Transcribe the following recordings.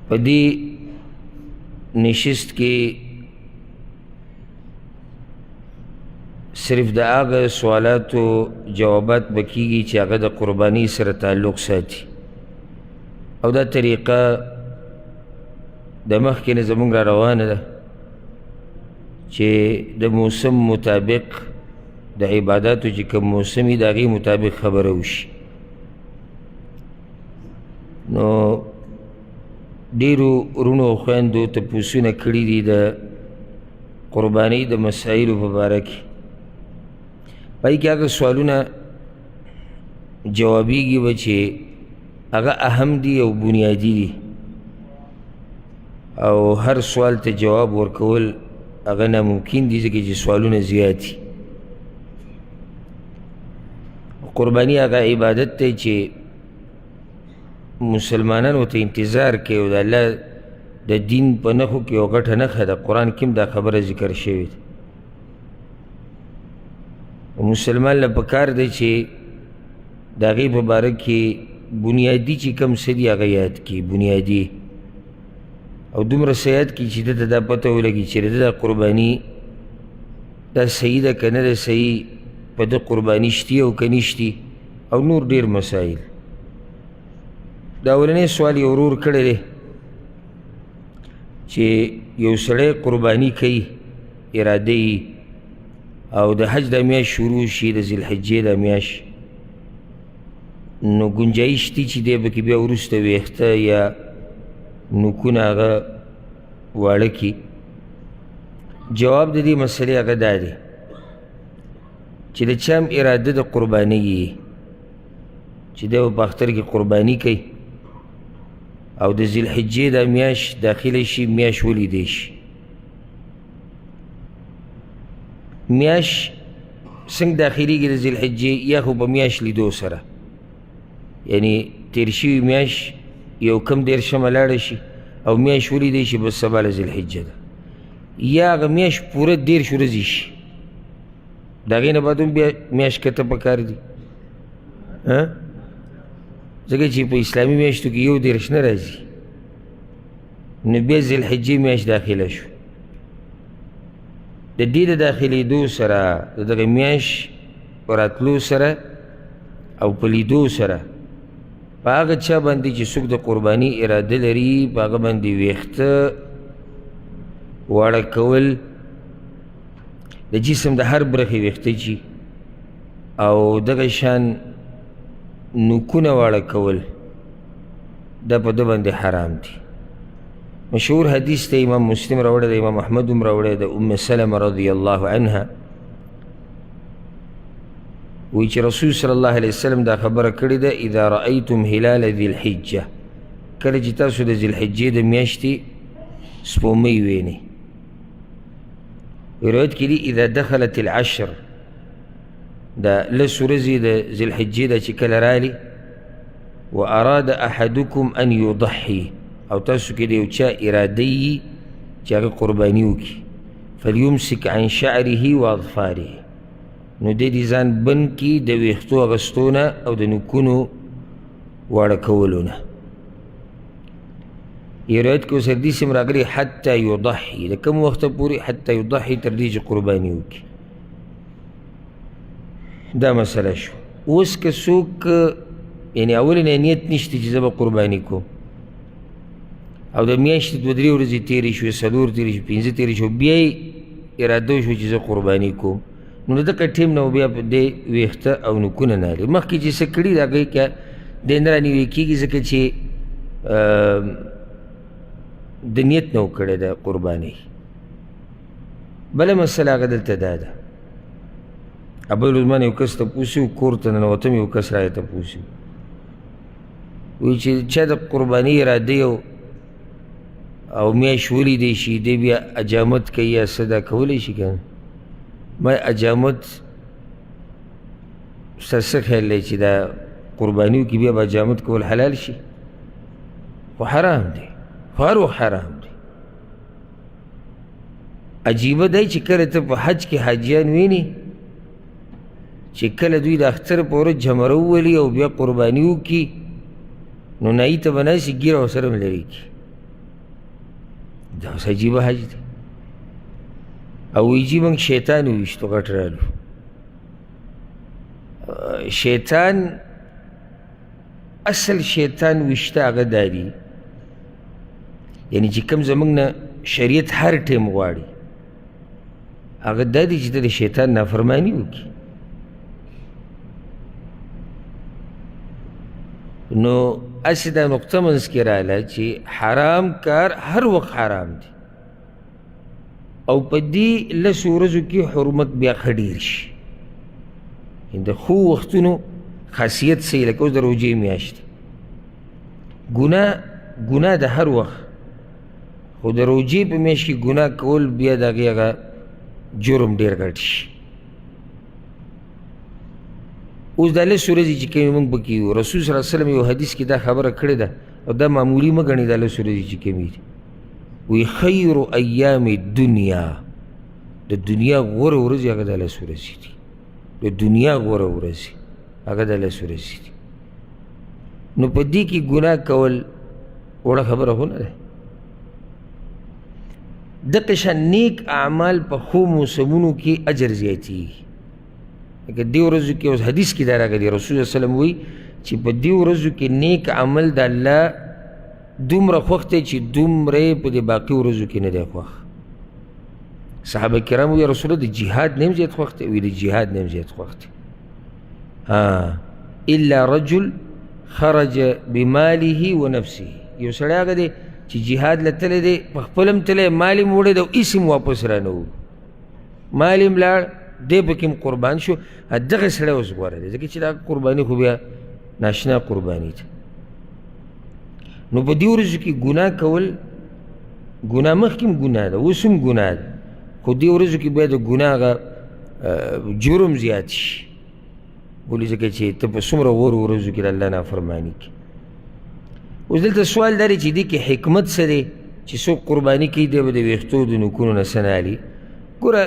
په دې نشست کې صرف د هغه سوالاتو جوابات به کېږي چې هغه د قربانۍ سره تعلق ساتي، او دا طریقه د مخکې نه زموږ را روانه ده چې د موسم مطابق د عباداتو چې کوم موسمي د هغې مطابق خبره وشي. نو ډېرو وروڼو او خویندو تپوسونه کړي دي د قربانۍ د مسایلو په باره کې. پای کې هغه سوالونه جوابیږي به چې هغه اهم دي او بنیادي دي، او هر سوال ته جواب ورکول هغه ناممکن دي ځکه چې سوالونه زیات دي. قرباني هغه عبادت دی چې مسلمانان ورته انتظار کوي، او د الله د دین په نښو کې یو غټه نښه ده. قرآن کې هم دا خبره ذکر شوې ده. مسلمان له پکار دی چې د هغې په باره کې بنیادي چې کوم څه دي هغه یاد کړي، بنیادي، او دومره څه یاد کړي چې ده ته دا پته ولګي چې د دا قرباني دا صحیح ده که نه ده صحیح، په ده قرباني شتي او که نشتي، او نور ډېر مسایل. دا اولنی سوال یو ورور کړی دی چې یو سړی قرباني کوي، اراده یې، او د حج دا میاشت شروع شي، د ذوالحجې دا میاشت، نو ګنجایش شته چې دی به کې بیا وروسته ویښته یا نوکونه هغه واړه کړي. جواب د دې مسلې هغه دا دی چې د چا هم اراده د قربانۍ یي چې دی به په اختر کې قرباني کوي، او د ذوالحجې دا میاشت داخله شي، میاشت ولیدی شي. میاشت څنګه داخلېږي د ذوالحجې؟ یا خو په میاشت لیدو سره، یعنی تیر شوي میاشت یو کم دېرشمه لاړه شي او میاشت ولیدی شي، بس سبا له ذوالحجه ده، یا هغه میاشت پوره 13 ورځې شي، د هغې نه بعد هم بیا میاشت کته پکار دي، ځکه چې په اسلامي میاشتو کې 11 نه راځي، نو بیا ذوالحجې میاشت داخله شو. د دې د داخلېدو سره، د دغه میاشت په راتلو سره او په لیدو سره، په هغه چا باندې چې څوک د قرباني اراده لري، په هغه باندې ویښته واړه کول، د جسم د هر برخې ویښته چي، او دغه شان نوکونه واړه کول، دا په ده باندې حرام دي. مشهور حدیث ته امام مسلم راوړی دی، امام احمد هم راوړی د ام سلمه رضی الله عنها، وی چې رسول صلی الله علیه وسلم دا خبره کړې ده: اذا رأیتم هلال ذی الحجه، کله چې تاسو د ذوالحجې د میاشتې سپومۍ وینئ. روایت کې دي اذا دخلت العشر، دا 10 ورځې د ذوالحجې دا چې کله راغلي، واراد احدکم ان یضحي، او تاسو کې د یو چا اراده یي چې هغه قرباني وکړي، فلیمسک عن شعره واظفاره، نو دی دې ځان بند کړي د ویښتو اغوستو نه او د نوکونو واړه کولو نه. یو روایت کې اوس حدیث هم راغلی حتی یضحي، د کوم وخته پورې؟ حتی یضحي، تر دې چې قرباني وکړي. دا مسله شو. اوس که څوک یعنې اول نه نیت نشته چې زه به قرباني کوم، او د میاشتې 2-3 ورځې تېرې شوې، 4 تېرې شوې، 5 تېرې شوې، بیا یې اراده وشوه چې زه قرباني کوم، نو د دغه ټیم نه بیا په دې ویښته او نوکونه نه لري. مخکې چې څه کړي د هغې که دی نه رانیوی کېږي، ځکه چې د نیت نه و کړی د قربانۍ. بله مسله هغه دلته دا ده، بل ورځ ما نه یو کس تپوس و، کور ته ننوتم، یو کس رایې تپوس وایي چې چا د قربانۍ اراده او میاشت ولیدی شي، دی بیا اجامت کوي یا څه، دا کولی شي که نه؟ ما اجامت ستا څه خیال دی چې دا قرباني وکړي بیا به اجامت کول حلال شي؟ خو حرام دی، خو هر وخت حرام دی. عجیبه دی چې کله ته په حج کې حاجیان وینې چې کله دوی د اختر په ورځ جمره وولي او بیا قرباني وکړي، نو نایي ته به ناسي ګیره ورسره هم لرې کړي، دا اوس عجیبه حج دی. او ویجي موږ شیطان وویشتو غټ رالو. شیطان اصل شیطان ویشته هغه دا دي، یعنی چې کوم زموږ نه شریعت هر ټیم غواړي هغه دا دي چې ته د شیطان نافرماني وکړي. نو هسې دا نقطه منځ کې راغله چې حرام کار هر وخت حرام دی، او په دې لسو ورځو کې حرمت بیا ښه ډېر شي. د ښو وختونو خاصیت څه لکه اوس د روژې میاشت دی، ګناه د هر وخت، خو د روژې په میاشت کې ګناه کول بیا د هغې هغه جرم ډېر غټ شي. اوس دا لس ورځې چې کومې موږ پکې یو، رسول صلی الله علیه وسلم یو حدیث کې دا خبره کړې ده، او دا معمولي مه ګڼئ دا لس ورځې چې کومې دي. وی خیر ایام الدنیا، د دنیا غوره ورځې هغه دا لس ورځې دي، د دنیا غوره ورځې هغه دا لس ورځې دي. نو په دې کې ګناه کول وړه خبره خو نه ده. دغه شان نیک اعمال په ښو موسمونو کې اجر زیاتېږي. لکه دې ورځو کې اوس حدیث کې دا راغلي، رسول الله صلی الله علیه وسلم وایي چې په دې ورځو کې نیک عمل د الله دومره خوښ دی چې دومره یې په دې باقي ورځو کې نه دی خوښ. صحابه کرام وایي یا رسول الله د جهاد نه هم زیات خوښ دی؟ وایي د جهاد نه هم زیات خوښ دی. الا رجل خرج بماله و نفسه، یو سړی هغه دی چې جهاد له تللی دی، په خپل هم تللی، مال هم وړی دی او هېڅ هم واپس رانه وړو، مال هم لاړ، دی پکې هم قربان شو. دغه سړی اوس غوره دی، ځکه چې دا قرباني خو بیا ناشنا قرباني ده. نو په دې ورځو کې ګناه کول، ګناه مخکې هم ګناه ده، اوس هم ګناه ده، خو دې ورځو کې بیا د ګناه هغه جرم زیات شي، ولې ځکه چې ته په څومره غورو ورځو کې د الله نافرماني کوي. اوس دلته سوال دا دی چې دې کې حکمت څه دی چې څوک قرباني کوي دی به د ویښتو د نوکونو نه څه نه الي. ګوره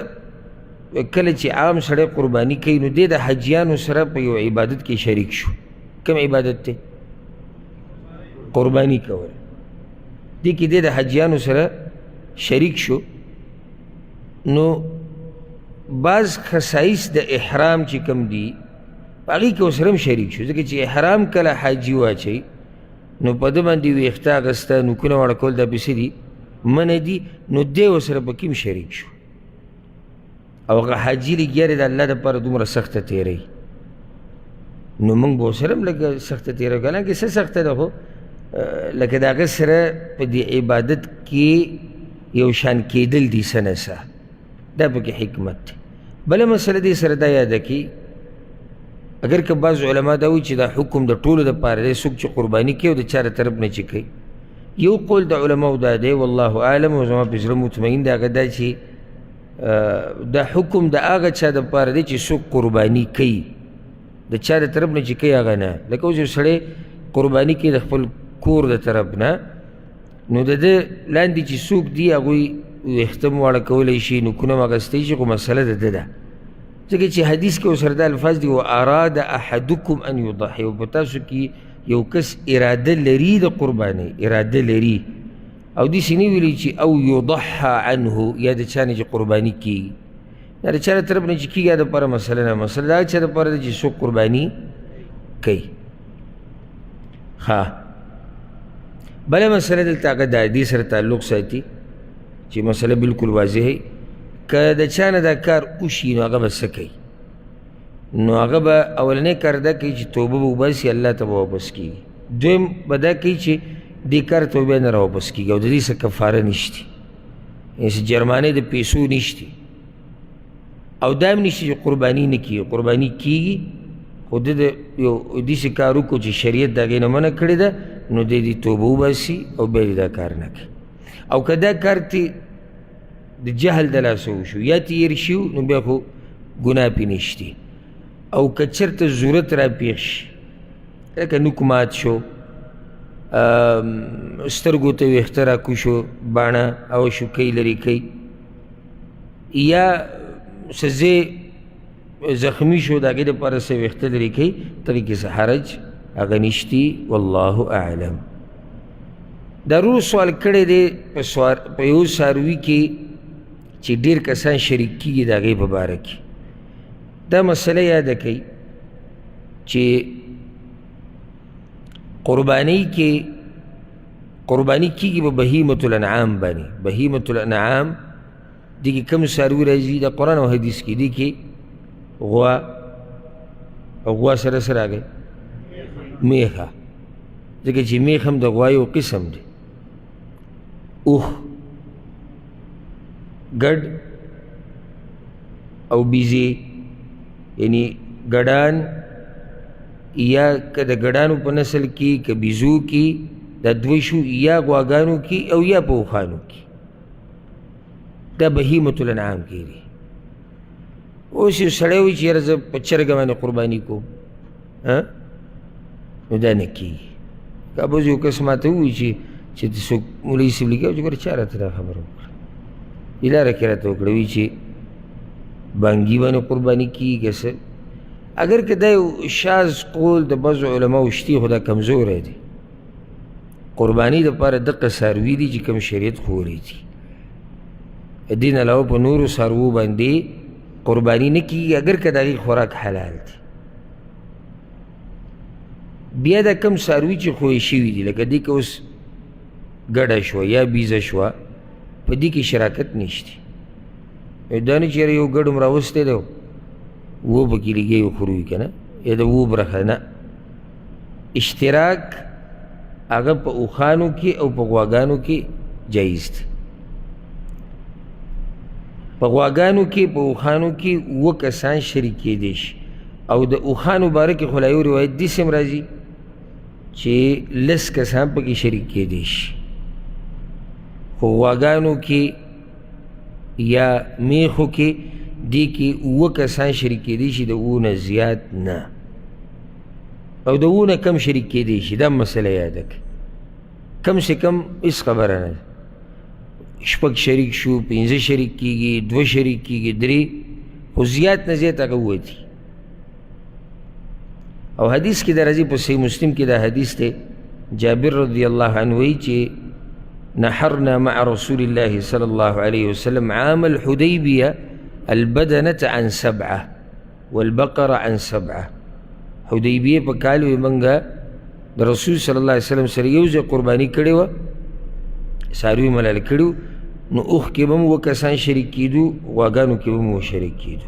کله چې عام سړی قرباني کوي نو دی د حجیانو سره په یو عبادت کې شریک شو. کوم عبادت دی؟ قرباني کول. دې کې دی د حجیانو سره شریک شو. نو بعض خصایص د احرام چې کوم دي په هغې کې ورسره هم شریک شو، ځکه چې احرام کله حاجي واچوي نو په ده باندې ویښته اخیسته، نوکونه واړه کول دا پسې دي منع دي، نو دی ورسره پکې هم شریک شو. او هغه حاجي لګیا دی د الله دپاره دومره سخته تېروي، نو موږ به ورسره هم لږه سخته تېروي. حالانکې څه سخته ده، خو لکه د هغه سره په دې عبادت کې یو شان کېدل دي څه نه څه، دا پکې حکمت دی. بله مسله دې سره دا یاده کړي، اگر که بعض علما دا وایي چې دا حکم د ټولو دپاره دی، څوک چې قرباني کوي او د چا د طرف نه چې کوي. یو قول د علماو دا دی، والله اعلم، او زما په زړه مطمئن دی، هغه دا چې دا حکم د هغه چا دپاره دی چې څوک قرباني کوي، د چا د طرف نه چې کوي هغه نه. لکه اوس یو سړی قرباني کوي د خپل کور د طرف نه، نو د ده لاندې چې څوک دي هغوی ویښته هم واړه کولی شي، نوکونه هم اخیستی شي، خو مسله د ده ده. ځکه چې حدیث کې ورسره دا الفاظ دي واراد احدکم ان یضحي، او په تاسو کې یو کس اراده لري د قربانۍ، اراده لري، او داسې نه ویلي چې او یضحى عنه، یا د چا نه چې قرباني کېږي، یا د چا د طرف نه چې کېږي یا دپاره مسله نه، مسله د هغه چا دپاره ده چې څوک قرباني کوي. ښه، بله مسله دلته هغه د دې سره تعلق ساتي چې مسله بلکل واضحه، که د چا نه دا کار وشي نو هغه به څه کوي؟ نو هغه به اولنی کار دا کوي چې توبه به وباسي، الله ته به واپس کېږي. دویم به دا کوي چې دې کار ته بیا نه راواپس کېږي، او د دې څه کفاره نشته، یعنې څه جرمانې د پیسو نشته، او دا هم نشته چې قرباني نه کېږي. قرباني کېږي، خو ده د یو داسې کار وکړو چې شریعت د هغې نه منع کړې ده، نو دی دې توبه وباسي او بیا دې دا کار نه کوي. او که دا کار ته د جهل د لاسه وشو یا تېر شي نو بیا خو ګناه پې نشته. او که چېرته ضرورت را پېښ شي، لکه نوک مات شو، سترګو ته ویښته راکو شو، باڼه او شوکۍ لرې کوي، یا څه ځای زخمي شو د هغې دپاره څه ویښته لرې کوي، دغې کې څه حرج هغه نشتي. والله اعلم. دا رو سوال کړی دی په یو څاروي کې چې ډېر کسان شریک کېږي د هغې په باره کې. دا مسله یاده کوي چې قربانۍ کې قرباني کېږي په بهیمة الانعام باندې. بهیمة الانعام دې کې کوم څاروي راځي؟ د قرآن او حدیث کې دې کې غوا او غوا سره څه راغی؟ میخه، ځکه چې میخ هم د غوا یو قسم دی. اوښ، ګډ او بیزې، یعنی ګډان یا که د ګډانو په نسل کې که بیزو کې دا دوی شو، یا غواګانو کې او یا په اوښانو کې. دا بهیمة الانعام کې دي. اوس یو سړی وایي چې یاره زه په چرګه باندې قرباني کوم، نو دا نه کېږي. که به یو کس ما ته ووایي چې څوک مولوي صاحب لیکي چې ګوره چا راته دا خبره وکړه، دې لاره کې راته وکړه، وایي چې بانګي باندې قرباني کېږي که څه. اگر که دا یو شاذ قول د بعضو علماو شتي، خو دا کمزوری دی. قرباني دپاره دقه څاروي دي چې کوم شریعت ښوولي دي. دې نه علاوه په نورو څاروو باندې قرباني نه کېږي اگر که د هغې خوراک حلال دی. بیا دا کم څاروي چې خوی شوي دي، لکه دې که اوس ګډه شوه یا بیزه شوه، په دې کې شراکت نشته. دا نه چې یو ګډ هم راوستی دی و پکې لګیا وخوروي که نه، یا د و برخه نه. اشتراک هغه په اوښانو کې او په غواګانو کې جایز دی. په غواګانو کې په اوښانو کې اووه کسان شریک کېدی شي، او د اوښانو باره کې خو لا یو روایت داسې هم راځي چې لس کسان پکې شریک کېدی شي. خو غواګانو کې یا میخو کې دې کې اووه کسان شریک کېدی شي، د اووه نه زیات نه، او د اووه نه کم شریک کېدی شي. دا مسله یاده کړئ. کم سے کم هېڅ خبره نه ده. شپږ شریک شو، پنځه شریک کېږي، دوه شریک کېږي، درې، خو زیات نه زیات هغه اووه دي. او حدیث کې دا راځي، په صحیح مسلم کې دا حدیث دی، جابر رضی الله عنه وایي چې نحرنا مع رسول الله صلی الله علیه وسلم عام الحدیبیه البدنة عن 7 والبقرة عن 7. حدیبیه په کال وی منګه د رسول صلی الله علیه وسلم سره یو ځای قرباني کړې وه، څاروي ملال کړي وو. نو اوښ کې به هم اووه کسان شریک کېدو، غواګانو کې به هم اووه شریک کېدو.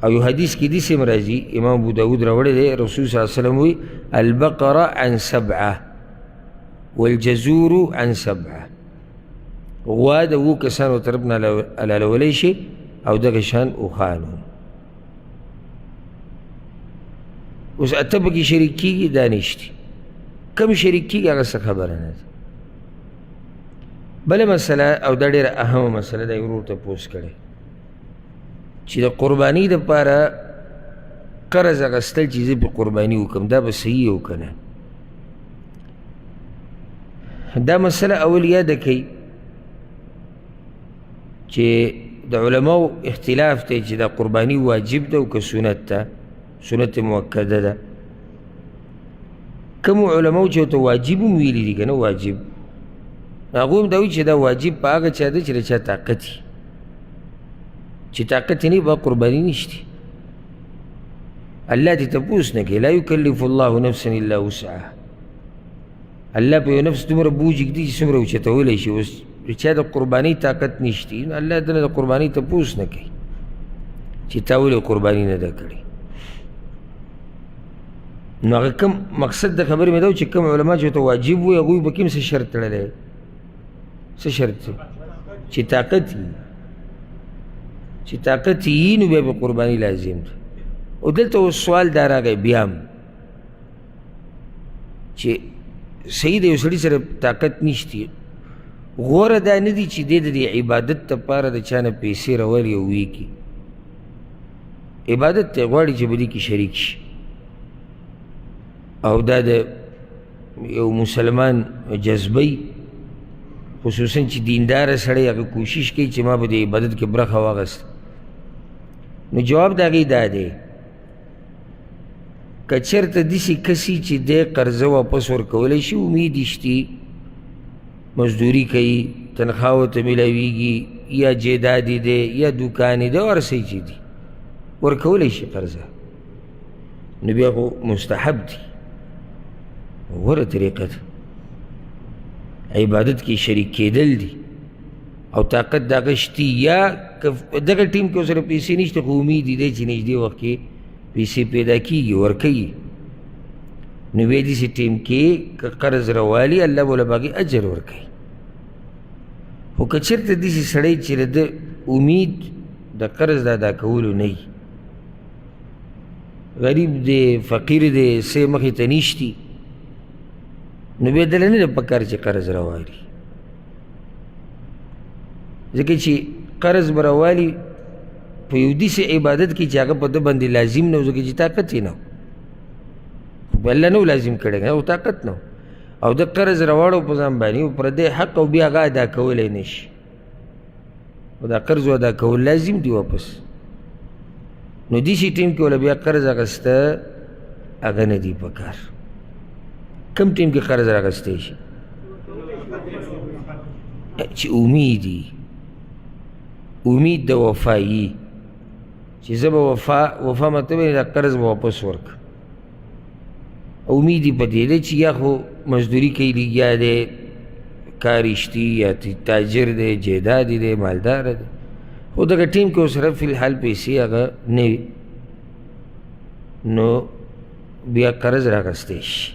او یو حدیث کې داسې هم راځي، امام ابو داود راوړی دی، رسول صلی الله علیه وسلم وایي البقرة عن 7 والجزور عن 7. غوا د اووه کسانو طرف نه حلالولی شي، او دغه شان اوښان هم. اوس اته پکې شریک کېږي، دا نشته. کم شریک کېږي هغه څه خبره نه ده. بله مسله، او دا ډېره اهمه مسله ده، ورور تپوس کړی چې د قربانۍ دپاره قرض اخیستل چې زه پې قرباني وکړم، دا به صحیح او که نه؟ دا مسله اول یاده کوي چې د علماو اختلاف دی چې دا قرباني واجب ده او که سنت ده، سنت مؤکده ده. کوم علماو چې ورته واجب هم ویلي دي که نه واجب، هغوی هم دا وایي چې دا واجب په هغه چا ده چې د چا طاقت وي. چې طاقت یې نه وي به قرباني نشته. الله دې تپوس نه کوي، لا یکلف الله نفسا الا وسعها. الله په یو نفس دومره بوج ږدي چې څومره اوچتولی شي. اوس د چا د قربانۍ طاقت نشته، الله دنه د قربانۍ تپوس نه کوي چې تا ولې قرباني نه ده کړې. نو هغه کوم مقصد د خبرې مې دا و چې کوم علما چې ورته واجب وي، هغوی به کوم څه شرط تړلی؟ څه شرط دی؟ چې طاقت وي. چې طاقت وي نو بیا به قرباني لازم ده. او دلته اوس سوال دا راغی بیا هم چې صحیح د یو سړي سره طاقت نشته، غوره دا نه دي چې دی د دې عبادت دپاره د چا نه پیسې راولي او ویې کړي. عبادت ته غواړي چې په دې کې شریک شي، او دا د یو مسلمان جذبه، خصوصا چې دینداره سړی هغه کوشش کوي چې ما به د عبادت کې برخه واخیسته. نو جواب د هغې دا دی که چېرته داسې کسي چې دی قرضه واپس ورکولی شي امید یې شتي مزدوري کوي تنخوا ورته میلاویږي یا جیداد یې دی یا دوکان یې دی هر څه چې دي ورکولی شي قرضه نو بیا خو مستحب دي غوره طریقه ده عبادت کې شریک کېدل دي او طاقت د هغه شتي یا دغه ټیم کې ورسره پیسې نشته خو امید یې دی چې نږدې وخت کې پیسې پیدا کېږي ورکوي نو بیا داسې ټیم کې که قرض راوالي الله به له باغې اجر ورکوي خو که چېرته داسې سړی چې د امید د قرض د ادا کولو نه وي غریب دی فقیر دی څه مخې ته نشتي نو بیا دله نه ده پکار چې قرض راوالي ځکه چې قرض به راوالي په یو داسې عبادت کې چې هغه په ده باندې لازم نه و ځکه چې طاقت یې نه و خو به الله نه و لازم کړی او طاقت نه و او د قرض راواړو په ځان باندې او پردی حق او بیا هغه ادا کولی نه شي او دا قرض و ادا کول لازم دي واپس نو داسې ټیم کې وله بیا قرض اخیسته هغه نه دي پکار کم ټیم کې قرض راغستی شي چې امید وي امید د وفایي چې زه به وفا مطلب دا قرض به واپس ورکړم امید یې په دې دی چې یا خو مزدوري کوي لګیا دی کار شتي یا تاجر دی جیداد دی مالداره دی خو دغه ټیم کې ورسره فی الحال پیسې هغه نه وي نو بیا قرض راغستی شي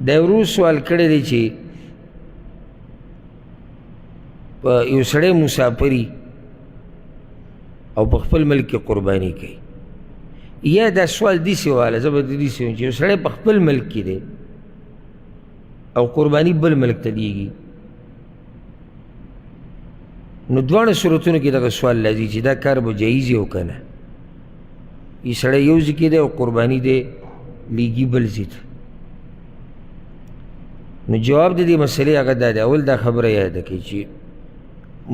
دا ورو سوال کړی دی چې په یو سړی مسافري او په خپل ملک کې قرباني کوي یا دا سوال داسې واله زه به داسې وایم چې یو سړی په خپل ملک کې دی او قرباني بل ملک ته لیږي نو دواړه صورتونو کې دغه سوال لازي چې دا کار به جایز وي او که نه یې سړی یو ځای کې دی او قرباني دی لیږي بل ځای ته نو جواب د دې مسئلې هغه دا دی اول دا خبره یاده کړئ چې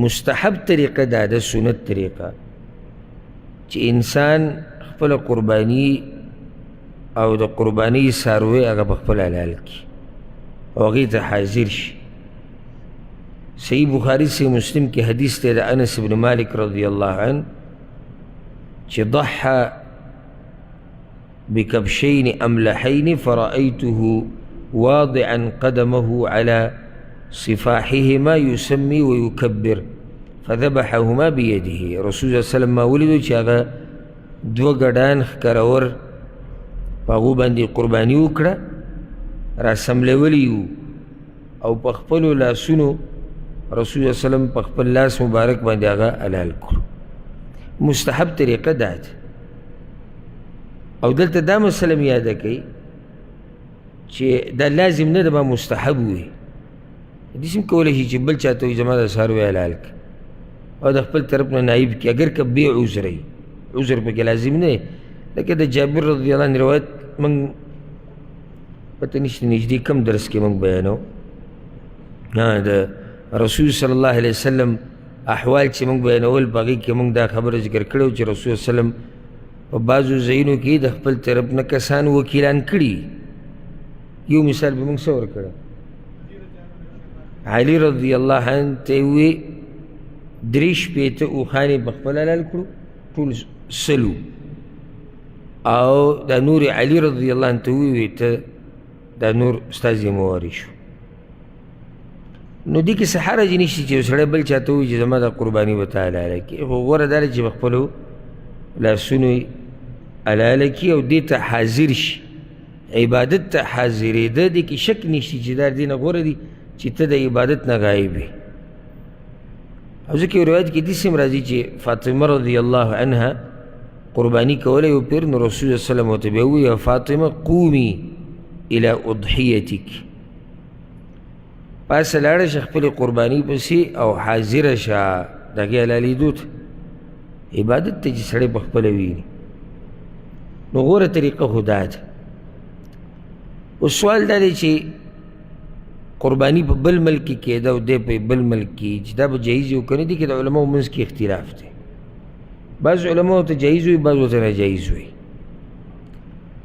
مستحب طریقه دا ده سنت طریقه چې انسان خپله قرباني او د قرباني څاروی هغه په خپل حلال کړي او هغې ته حاضر شي صحیح بخاري صحیح مسلم کې حدیث دی د انس بن مالک رضی الله عنه چې ضحى بكبشين أملحين فرأيته واضعا قدمه على صفاحهما يسمي ويكبر فذبحهما بيده رسول الله صلى الله عليه وسلم ما ولدو چې هغه دوه ګډان ښکرور په هغو باندې قرباني وکړه راسملولی وو او په خپلو لاسونو رسول الله وسلم په خپل لاس مبارک باندې هغه حلال کړو مستحب طریقه دا ده او دلته دا مسله مې یاده کوي چې دا لازم نه ده به مستحب وي داسې هم کولی شي چې بل چاته وي زما د څاروي حلال کړه او د خپل طرف نه نایب کړي اگر که بې عذر وي عذر پکې لازم نه دی لکه د جابر رضی الله عنه روایت موږ پته نشته نږدې کم درس کې موږ بیانو د رسول صلی الله علیه وسلم احوال چې موږ بیانول په هغې کې موږ دا خبره ذکر کړې وه چې رسول وسلم په بعضو ځایونو کې د خپل طرف نه کسان وکیلان کړي یو مثال به موږ څه ورکړی علي رضی الله عنه ته یې ووې درې شپېته اوښانې په خپل حلال کړو ټول سلو او دا نور علي رضی الله عنه ته ووې ته دا نور ستا ذمواري شو نو دې کې څه حرج نشته چې یو سړی بل چاته ووایي چې زما دا قرباني به ته حلاله کړي خو غوره دا ده چې په خپلو لاسونو یې حلاله کړي او دې ته حاضر شي عبادت ته حاضرېده دې کې شک نشته چې دا دې نه غوره دي چې ته د عبادت نه غایب وي او ځکه یو روایت کې داسې هم راځي چې فاطمه رضی الله عنها قرباني کوله یو پیر نو رسول الله صلی الله علیه وسلم ورته بیا ووایي یا فاطمه قومي الى اضحیتک پاسه لاړه شه خپلې قرباني پسې او حاضره شه د هغې حلالېدو ته عبادت ته چې سړی په خپله ویني نو غوره طریقه خو دا ده اوس سوال دا دی چې قرباني په بل ملک کې کېده او دی په بل ملک کې چې دا به جایز وي او که نه دي کې د علماو منځ کې اختلاف دی بعض علماو ته جایز وي بعض ورته ناجایز وي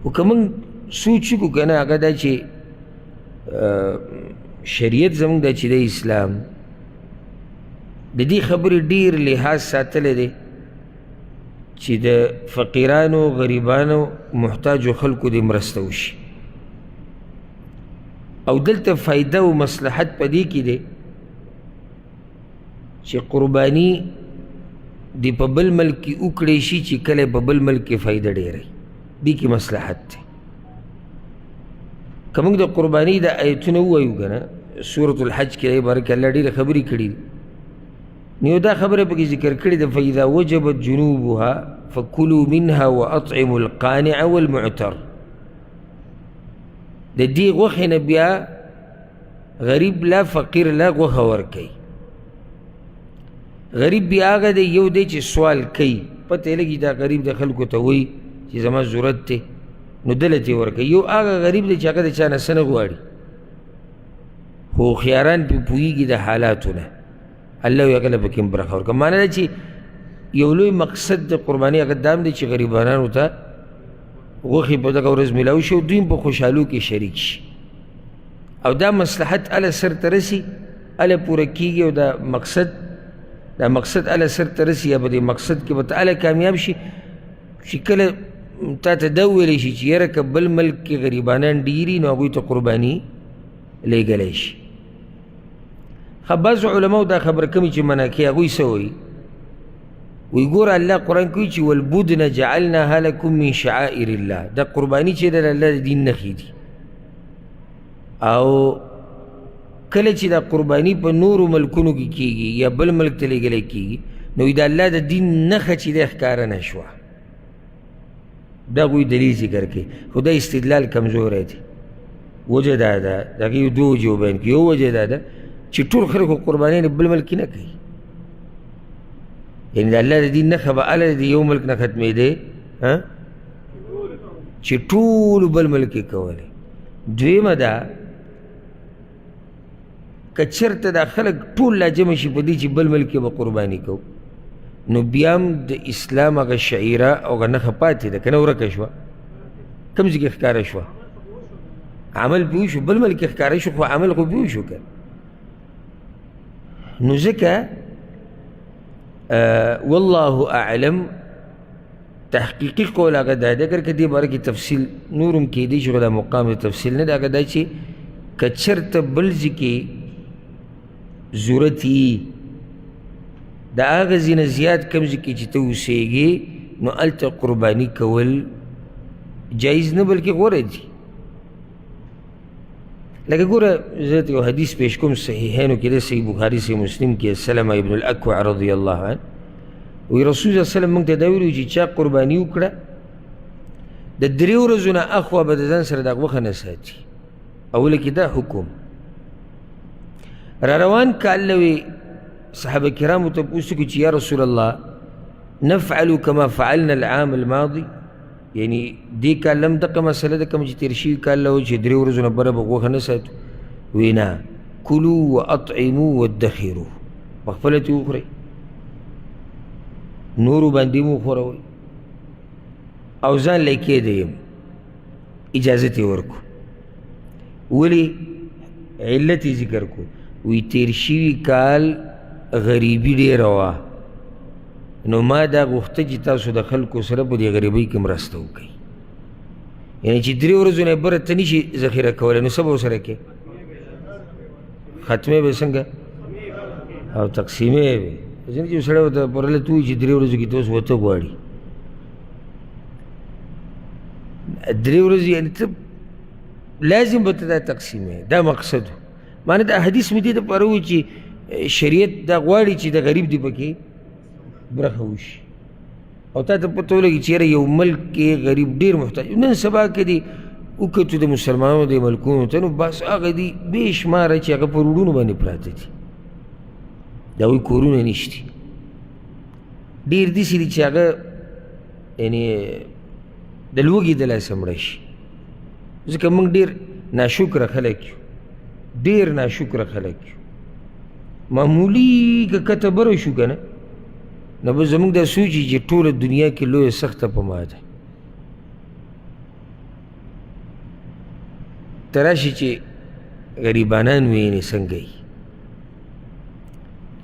خو که موږ سوچ وکړو که نه هغه دا چې شریعت زموږ دا چې د اسلام د دې خبرې ډېر لحاظ ساتلی دی چې د فقیرانو غریبانو محتاجو خلکو دې مرسته وشي او دلته فایده او مصلحت په دې کې دی چې قرباني دې په بل ملک کې وکړی شي چې کله په بل ملک کې فایده ډېره دې کې مصلحت دی که موږ د قرباني د آیتونه ووایو که نه سورة الحج کې دې باره کې الله ډېرې خبرې کړي دي نو دا خبره پکې ذکر کړې ده فاذا وجبت جنوبها فكلوا منها واطعموا القانع والمعتر د دې غوښې نه بیا غریب لا فقیر لا غوښه ورکوي غریب بیا هغه دی یو دی چې سوال کوي پته یې لګي دا غریب د خلکو ته وایي چې زما ضرورت دی نو دله ته یې ورکوي یو هغه غریب دی چې هغه د چا نه څه نه غواړي خو هوښیاران پرې پوهېږي د حالاتو نه الله یې هغه پکې برخه ورکړه معنی ده چې یو لوی مقصد د قرباني هغه دا هم دی چې غریبانو ته غوښې په دغه ورځ میلاو شي او دوی هم په خوشحالو کې شریک شي او دا مصلحت اله سر ته رسي اله پوره کېږي او دا مقصد اله سر ته رسي یا په دې مقصد کې به ته اله کامیاب شي چې کله تا ته دا وویلی شي چې یاره که بل ملک کې غریبانان ډېري نو هغوی ته قرباني لیږلی شي بعض علماو دا خبر کمی چې منع کوي هغوی څه وایي وی ګوره الله قرآن کوي چې والبدن جعلناها لکم من شعائر الله دا قرباني چې د الله د دین نښې دي او کله چې دا قرباني په نورو ملکونو کې کېږي یا بل ملک ته لیږلی کېږي نو د الله د دین نښه چې دی ښکاره نه شوه دا هغوی دلیل ذکر کوي خو دا استدلال کمزوری دی وجه دا ده د هغې یو دوه وجې وبیان کړي یو وجه دا ده چې ټول خلکو قربانیان بل ملک کې نه کوي یعنې د الله د دین نښه به هله د یو ملک نه ختمېدی چې ټولو بل ملک کې کولی دویمه ده که چېرته دا خلک ټول لا جمع شي په دې چې بل ملک کې به قرباني کوو نو بیا هم د اسلام هغه شعیره او هغه نښه پاتې ده که نه ورکه شوه کوم ځای کې ښکاره شوه عمل پې وشو بل ملک کې ښکاره شو خو عمل خو پې وشو که نو ځکه والله اعلم تحقیقي قول هغه دا دی اگر که دې باره کې تفصیل نور هم کیدی شي خو دا مقام د تفصیل نه دی هغه دا چې که چېرته بل ځای کې ضرورت وي د هغه ځای نه زیات کوم ځای کې چې ته اوسېږې نو هلته قرباني کول جایز نه بلکې غوره دي لکه ګوره زه یو حدیث پیش کوم صحیحینو کې دی صحیح بخاري صحیح مسلم کې سلمه ابن الاکوع رضی الله عنه وی رسول صلی الله علیه وسلم موږ ته دا ویلي چې چا قرباني وکړه د 3 ورځو نه اخوا به د ځان سره دا غوښه نه ساتي اوله کې دا حکم را روان که الله وی صحابه کرامو ته پوښتنه وکړي چې یا رسول الله نفعل كما فعلنا العام الماضي یعنی دې کال هم دغه مسله ده کوم چې تېر شوي کال له چې 3 ورځو نه بره به غوښه نه ساتو وی نه کلو واطعمو وادخرو پخپله ترې وخورئ نورو باندې مو وخوروئ او ځان لی کېدی یم اجازت یې ورکو ولې علت یې ذکر کو وی تېر شوي کال غریبي ډېره وه نو ما دا غوښته چې تاسو د خلکو سره په دې غریبۍ کې مرسته وکړئ یعنې چې 3 ورځو نه بره ته نشي ذخیره کولی نو څه به ورسره کې ختمې به څنګه او تقسیمې به ځینې چې سړی ورته پرله ته وایي چې 3 ورځو کې ته اوس وته غواړي 3 ورځې یعنې ته لازم به ته دا تقسیمې دا مقصد معنی دا حدیث مې دې دپاره وایي چې شریعت دا غواړي چې د غریب دی پکې برخه وشي او تا ته پته ولګي چې یاره یو ملک کې غریب ډېر محتاج نن سبا کې دي وکتو د مسلمانانو د ملکونو ته نو بس هغه دي بې شماره چې هغه په روډونو باندې پراته دي د هغوی کورونه نشتي ډېر داسې دي چې هغه یعنې د لوږې د لاسه مړه شي ځکه موږ ډېر ناشکره خلک یو ډېر ناشکره خلک یو معمولي که کته بره شو که نه نو به زموږ دا سوچي چې ټوله دنیا کې لویه سخته په ما ده ته راشي چې غریبانان وینې څنګه وي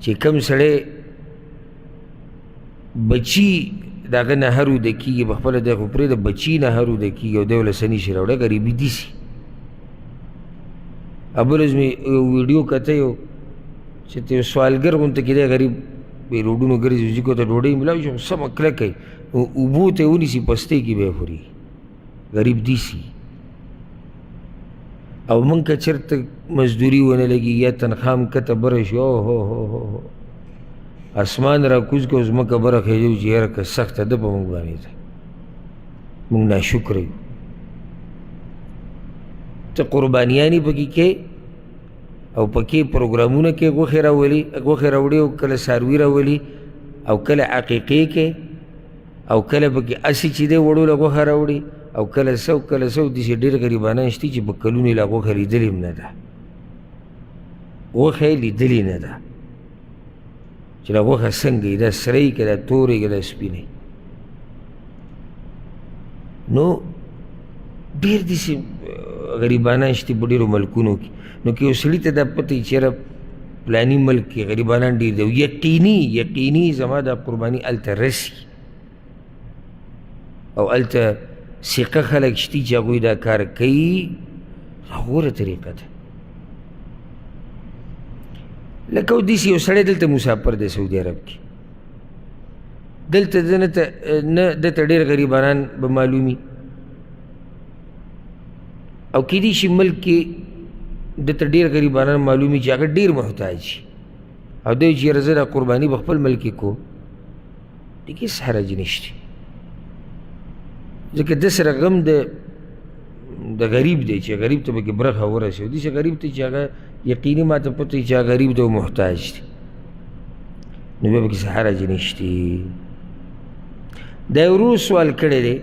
چې کوم سړی بچي د هغه نه هر وده کېږي په خپله دی خو پرېږده بچي نه هر وده کېږي او دی ولې څه نشي راوړی غریبي داسې بل ورځ مې یو ویډیو کته یو چې ته یو سوالګر غونته کې دی غریب بې روډونو ګرځي وزیکو ته ډوډۍ ملاو شي سمه کلکه وي اوبو ته یې ونیسي پستۍ کې به یې خوري غریب داسې او موږ که چېرته مزدوري ونه لګي یا تنخوا هم کته بره شي اوهو اسمان را کوز کو ځمکه بره خېږو چې یاره که سخته ده په موږ باندې ده موږ ناشکره یو ته قربانیانې پکې کې او پکې پروګرامونه کې غوښې راوړي او کله څاروي راولي او کله عقیقې کې او کله پکې اسې چې دی وړو له غوښه راوړي او کله څه داسې ډېر غریبانان شته چې په کلونو یې لا غوښه لیدلې هم نه ده غوښه یې لیدلې نه ده چې دا غوښه څنګه وي دا سره یي که دا توره یي که دا سپینه نو ډېر داسې غریبانان شته په ډېرو ملکونو کې نو که یو سړي ته دا پته وي چې یاره فلاني ملک کې غریبانان ډېر دي او یقیني زما دا قرباني هلته رسي او هلته ثقه خلک شته چې هغوی دا کار کوي غوره طریقه ده لکه داسې یو سړی دلته مسافر دی سعودي عرب کې دلته نه دته ډېر غریبانان به معلومي او کیدای شي ملک کې دته ډېر غریبانان معلومي چې هغه ډېر محتاج شي او دی چې یاره زه دا قرباني په خپل ملک کې کوم دې کې هېڅ حرج نشته ځکه ده سره غم د غریب دی چې غریب ته پکې برخه ورسوي داسې غریب ته چې هغه یقیني ما ته پته وي چې هغه غریب دی او محتاج دی نو بیا پکې څه حرج نشته دا یو ورور سوال کړی دی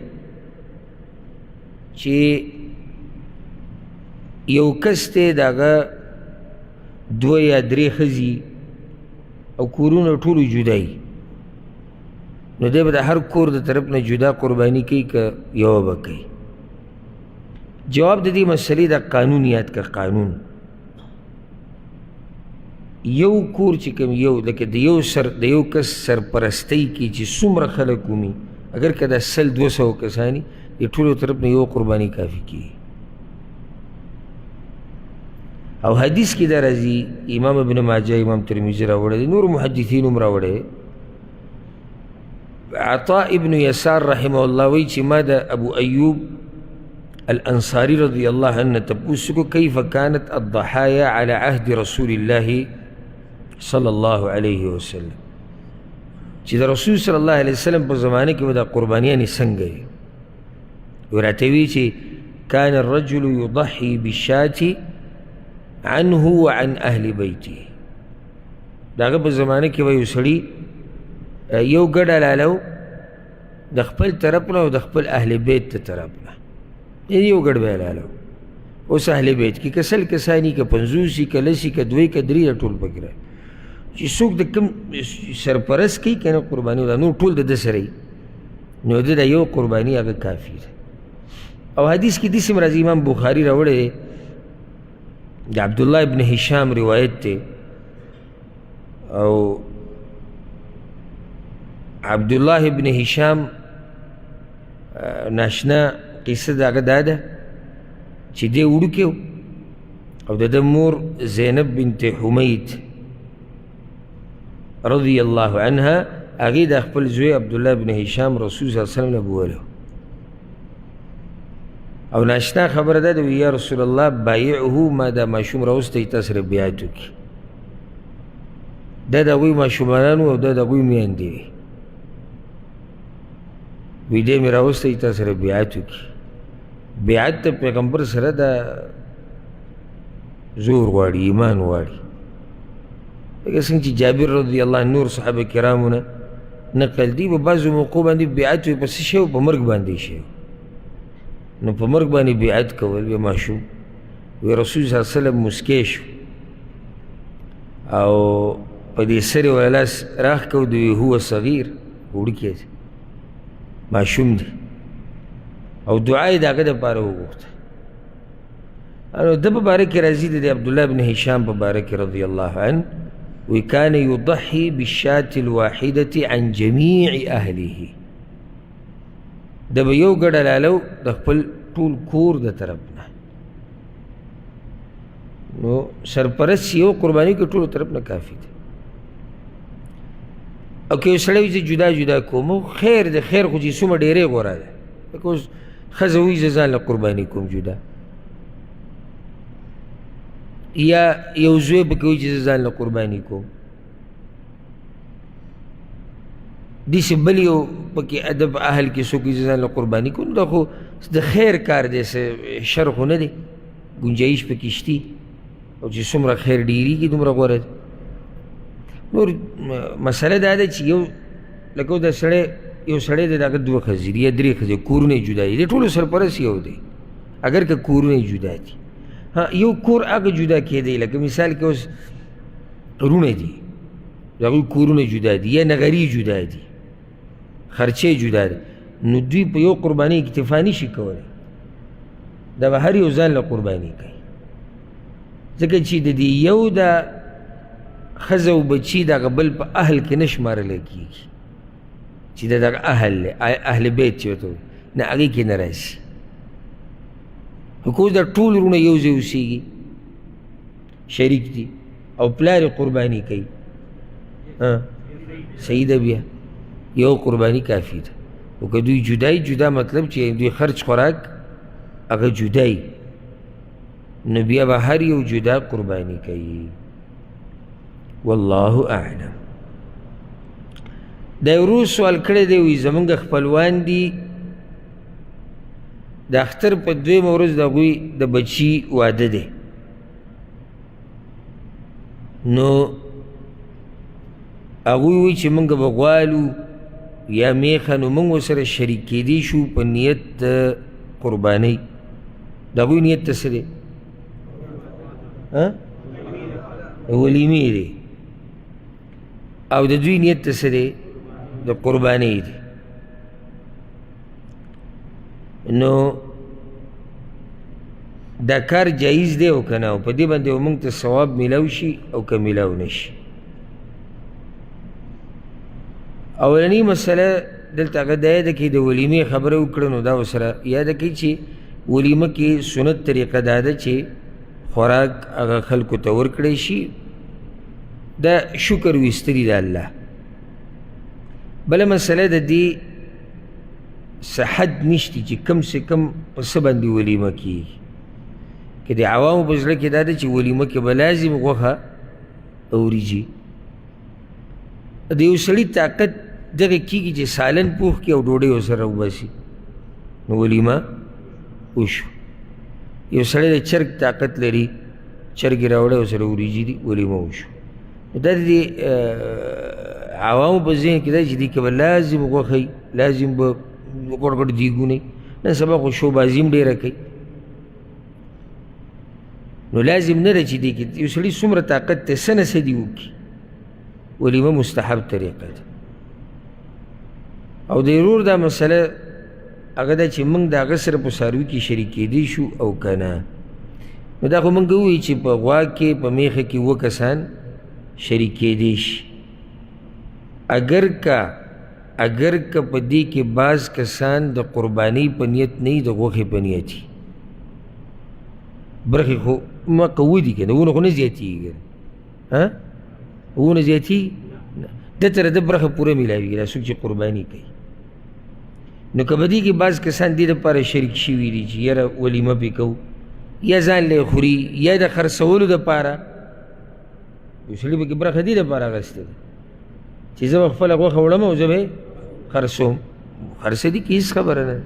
چې یو کس دی د هغه 2 یا 3 ښځې او کورونه ټولو جدا وي نو دی به د هر کور د طرف نه جدا قرباني کوي که یوه به کوي جواب د دې مسلې د قانون یاد که قانون یو کور چې کوم یو لکه د یو کس سرپرستی کې چې څومره خلک ومي اگر که دا 100-200 کسانی د ټولو طرف نه یو قرباني کافي کېږي او حدیث کې دا راځي امام ابن ماجه امام ترمذي راوړی دی نور محدثین هم راوړی عطاء ابن يسار رحمه الله وی چې ما د ابو ایوب الانصاري رضی الله عنه تپوس کو کیف كانت الضحايا على عهد رسول الله صلی الله علیه وسلم چې د رسول صلی الله علیه وسلم په زمانه کې به دا قربانیانې څنګه وي راته وی چې كان الرجل يضحي بالشاة عنه وعن اهل بیته د هغه په زمانه کې به یو سړي یو ګډ حلالو د خپل طرف نه او د خپل اهل بیت ته طرف نه یو ګډ به حلالو اوس اهل بیت کې که 100 کسانی که 50 که 100 که 2 که 3 ټول پکې راځي چې څوک د کوم سرپرست کوي که نه قرباني دا نور ټول د ده سره وي نو د دا یو قرباني هغه کافي ده او حدیث کې داسې هم راځي امام بخاري راوړی دی د عبدالله ابن هشام روایت دی او عبدالله ابن هشام ناشنا قصه د هغه دا ده چې دی وړوکی و او د ده مور زینب بنت حمید رضی الله عنها هغې د خپل زوی عبدالله ابن هشام رسول صلی الله علیه وسلم نه بوله او ناشنا خبره ده وی یا رسول الله بایعه ما دا ماشوم راوستی تا سره بیعت وکړي دا د هغوی ماشومانان او دا د هغوی میندې وي وی دی مې راوستی تا سره بیعت وکړي بیعت د پیغمبر سره دا زور غواړي ایمان غواړي لکه څنګه چې جابر رضی الله عنه نور صحابه کرامو نه نقل دي په بعضو موقعو باندې بیعت وي په څه شی په مرګ باندې شی نو په مرګ باندې بیعت کول بیا ماشوم وی رسول صلی الله علیه وسلم مسکی شو او په دې سر یې ولا لاس راښکه د وی هو صغیر وړوکی دی ماشوم دی او دعا یې د هغه دپاره وغوښته انو د په باره کې راځي د عبدالله بن هشام په باره کې رضی الله عنه وی کان یضحي بالشاة الواحدة عن جميع اهله د به یو ګډه لالو د خپل ټول کور د طرف نه نو سرپرست یو قرباني کې ټولو طرف نه کافي دی او که یو سړی وي زه جدا جدا کوم خیر د خیر خو چې څومره ډېرې غوره ده لکه اوس ښځه وایي زه ځان له قرباني کوم جدا یا یو زوی پکې وایي چې زه ځان له قرباني کوم داسې بل یو پکې ادب اهل کې څوک وایي زه ځان له قرباني کوم دا خو د خیر کار دی شر خو نه دی ګنجایش پکې شتي او چې څومره خیر ډېرېږي دومره غوره دی نور مسله دا ده چې یو لکه یو سړی دی د هغه دوه ښځې دي یا درې ښځې کورونه یې جدا دي د ټولو سرپرست یو دی اگر که کورونه یې جدا دي یو کور هغه جدا کېدی لکه مثال کې اوس رونه دي د هغوی کورونه جدا دي یا نغري جدا دي خرچې جدا دي نو دوی په یو قربانۍ اکتفا نشي کولی دا به هر یو ځان له قرباني کوي ځکه چې د دې یو د ښځه او بچي دغه بل په اهل کې نه شمارلی کېږي چې د دغه اهل دی اهل بیت چې ورته وایي نه هغې کې نه راځي خو اوس دا ټول وروڼه یو ځای اوسېږي شریک دي او پلار یې قرباني کوي صحیح ده بیا یو قرباني کافي ده خو که دوی جدا مطلب چې دوی خرچ خوراک هغه جدای نو بیا به هر یو جدا قرباني کوي والله اعلم دا یو روز سوال کړی دی وایي زمونږ خپلوان دي د اختر په دویمه ورځ د هغوی د بچي واده دی نو هغوی وایي چې موږ به غوالو یا میخه نو موږ ورسره شریک کیدی شو په نیت د قربانۍ د هغوی نیت ته څه دی ولیمې دی او د دوی نیت ته څه دی د قربانۍ دی نو دا کار جایز دی او که نه او په دې باندې به موږ ته ثواب میلاو شي او که میلاو نه شي اولنۍ مسله دلته هغه دا یاده کړي د ولیمې خبره وکړه نو دا ورسره یاده کړي چې ولیمه کې سنت طریقه دا ده چې خوراک هغه خلکو ته ورکړی شي دا شکر ویستلي د الله بله مسله د دې څه حد نشته چې کم سے کم په څه باندې ولیمه کېږي که د عوامو په زړه کې دا ده چې ولیمه کې به لازم غوښه او وریجې د یو سړي طاقت دغه کېږي چې سالن پوخ کړي او ډوډۍ ورسره وباسي نو ولیمه وشو یو سړی د چرګ طاقت لري چرګ یې راوړی ورسره وریجې دي ولیمه وشو دا د عوامو په ذهن کې دا چې دې کې به لازم غوښه لازم به غوړ غوړ دیګونه نن سبا خو شوبازي هم ډېره کوي نو لازم نه ده چې دې کې یو سړي څومره طاقت ته څه نه څه دي وکړي ولیمه مستحب طریقه ده او د ورور دا مسله هغه ده چې موږ د هغه سره په څاروي کې شریک کېدی شو او که نه نو دا خو موږ ووایو چې په غوا کې په میخه کې 2 کسان شریک کېدی شي اگر که په دې کې بعض کسان د قربانۍ په نیت نه وي د غوښې په نیت وي برخې خو ما قوي دي که نه ونه خو نه زیاتېږي ونه زیاتېږي ده ته د برخه پوره میلاویږي دا څوک چې قرباني کوي نو که په دې کې بعض کسان دې دپاره شریک شوي دي چې یاره ولیمه پې کوو یا ځان لی خوري یا د خرڅولو دپاره یو سړي پکې برخه دې دپاره اخیستې ده چې زه به خپله غوښه وړم او زه به یې خرڅوم خرڅه دي که هېڅ خبره نه ده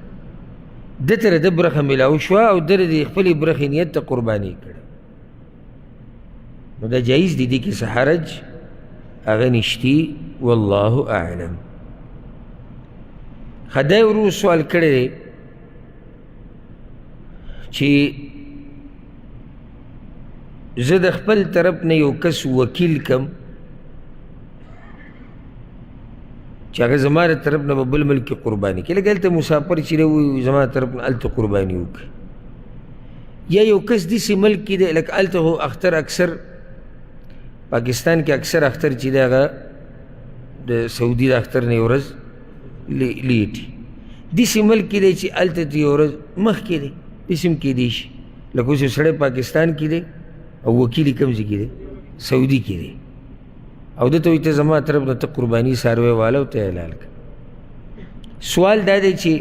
ده ته د برخه میلاو شوه او ده د خپلې برخې نیت ته قرباني کړه نو دا جایز دی دې کې څه حرج هغه نشتي والله اعلم دا یې ورو سوال کړی دی چې زه د خپل طرف نه یو کس وکیل کم چې هغه زما د طرف نه به بل ملک کې قرباني کړي لکه هلته مسافر چې دی وایي زما د طرف نه هلته قرباني وکړي یا یو کس داسې ملک کې دی لکه هلته خو اختر اکثر پاکستان کې اکثر اختر چې دی هغه د سعودي د اختر نه یو ورځ لیټي. داسې ملک کې دی چې هلته ته یو ورځ مخکې دی، داسې هم کیدی شي لکه اوس یو سړی پاکستان کې دی او وکیل یې کوم ځای کې دی؟ سعودي کې دی، او ده ته وایي ته زما طرف نه ته قرباني څاروی واله او ته حلال کړه. سوال دا دی چې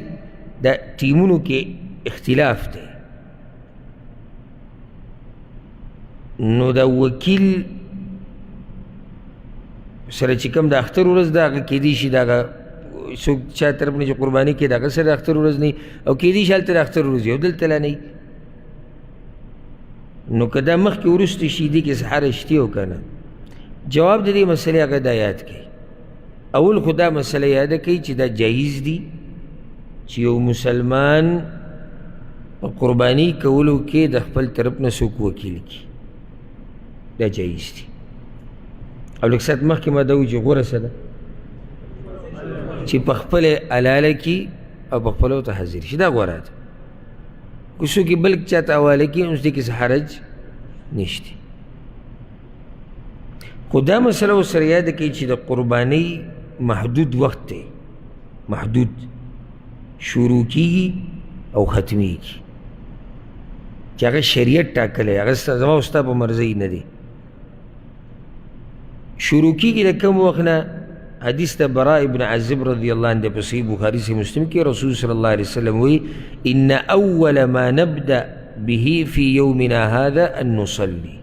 دا ټیمونو کې اختلاف دی، نو دا وکیل سره چې کوم د اختر ورځ ده هغه کیدی شي د هغه څوک چا طرف نه چې قرباني کوي د هغه سره د اختر ورځ نه وي، او کیدی شي هلته د اختر ورځ وي او دلته لا نه وي. نو که دا مخکې وروسته شي دې کې څه حرج شته او که نه؟ جواب د دې مسلې هغه دا یاد کړئ. اول خو دا مسله یاده کوي چې دا جایز دي چې یو مسلمان په قرباني کولو کې د خپل طرف نه څوک وکیل کړي، دا جایز دي. او لږ ساعت مخکې ما دا وایي چې غوره څه ده چې په خپله حلاله کړي او په خپله ورته حاضر شي، دا غوره ده. که څوک یې بل چاته حواله کړي اوس دې کې څه حرج نشته. خو دا مسله ورسره یاده کوي چې د قربانۍ محدود وخت دی، محدود شروع کیږي او ختمیږي چې هغه شریعت ټاکلی، هغه زما او ستا په مرضۍ نه دی. شروع کیږي د کوم وخت نه؟ حدیث د براء ابن عازب رضی اللہ عنہ په صحیح بخاری سے مسلم کې رسول صلی اللہ علیہ وسلم وی ان اول ما نبدأ به فی یومنا هذا ان نصلی،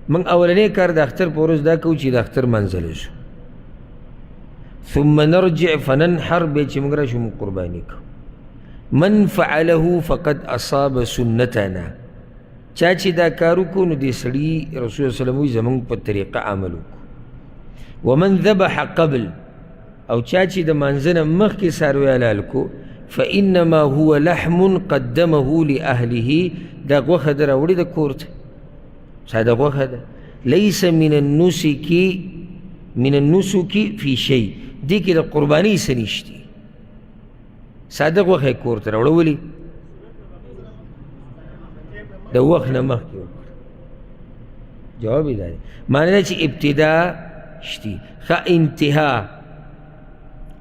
من اولنی کار د اختر په ورځ دا کوو چې د اختر منځلی شو، ثم نرجع فننحر، بیا چې موږ راشو موږ قرباني کوو. من فعله فقد اصاب سنتنا، چا چې دا کار وکړو نو دې سړي رسول صلی الله علیه وسلم وایي زموږ په طریقه عمل وکړو. ومن ذبح قبل، او چا چې د مانځه نه مخکې څاروی حلال کو، فانما هو لحم قدمه لاهله، دا غوښه ده راوړې د کور ته، ساده غوښه ده. لیس من النسک فی شی، دې کې د قربانۍ څه نشته، ساده غوښه یې کور ته راوړه. ولې؟ د وخت نه مخکې وکړه. جواب یې دا دی، معنی ده چې ابتدا شتی ښه انتها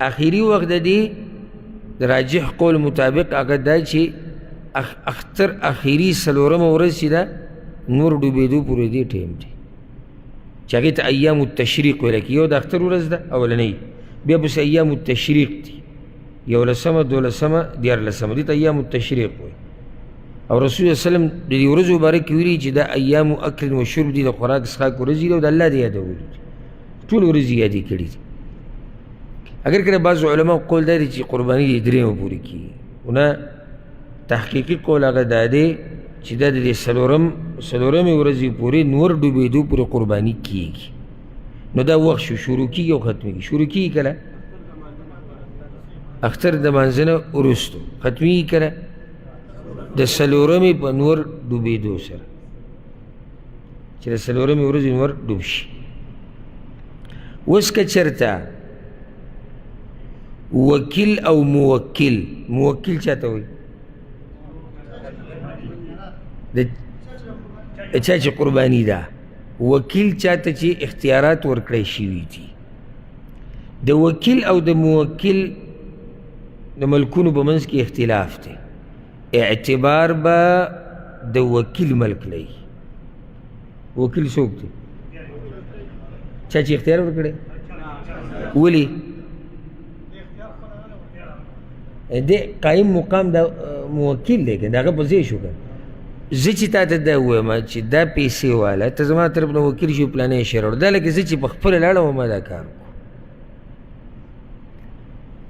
آخري وخت د دې د راجح قول مطابق هغه دا چې اختر آخري څلورمه ورځ چې ده نور ډوبېدو پورې دې ټیم دی چې هغې ته ایام التشریق ویله کېږي. یو د اختر ورځ ده اولنۍ، بیا پسې ایام التشریق دي، یولسمه، دولسمه، دیارلسمه، دې ته ایام التشریق وایي. او رسول صلی الله علیه وسلم د دې ورځو باره کې ویلي چې دا ایام اکل و شرب دي، د خوراک څښاک ورځې دي او د الله د یادولو دي، ټول ورځې یادې کړي دي. اگر کله بعضو علماء قول دا دی چې قرباني دې درېیمه پورې کېږي، نه تحقیقي قول هغه دا دی چې دا د دې څلورمې ورځې پورې نور ډوبېدو پورې قرباني کېږي. نو دا وخت شو، شروع کېږي او ختمېږي. شروع کېږي کله؟ اختر د مانځه نه وروستو. ختمېږي کله؟ د څلورمې په نور ډوبېدو سره، چې د څلورمې ورځې نور ډوب شي. اوس که چېرته وکیل او موکل، موکل چاته وایي؟ د چا چې قرباني ده. وکیل چاته چې اختیارات ورکړی شوي دي. د وکیل او د موکل د ملکونو په منځ کې اختلاف دی. اعتبار به د وکیل ملک لري. وکیل څوک دی؟ چا چې اختیار ورکړی. ولې؟ د قایم مقام د موکل دی، که د هغه په ځای شو. که زه چې تا ته دا ووایم چې دا پیسې واله ته زما طرف نه وکیل شو پلانی شی راوړه، دا لکه زه چې په خپله لاړم او ما دا کار وکړو.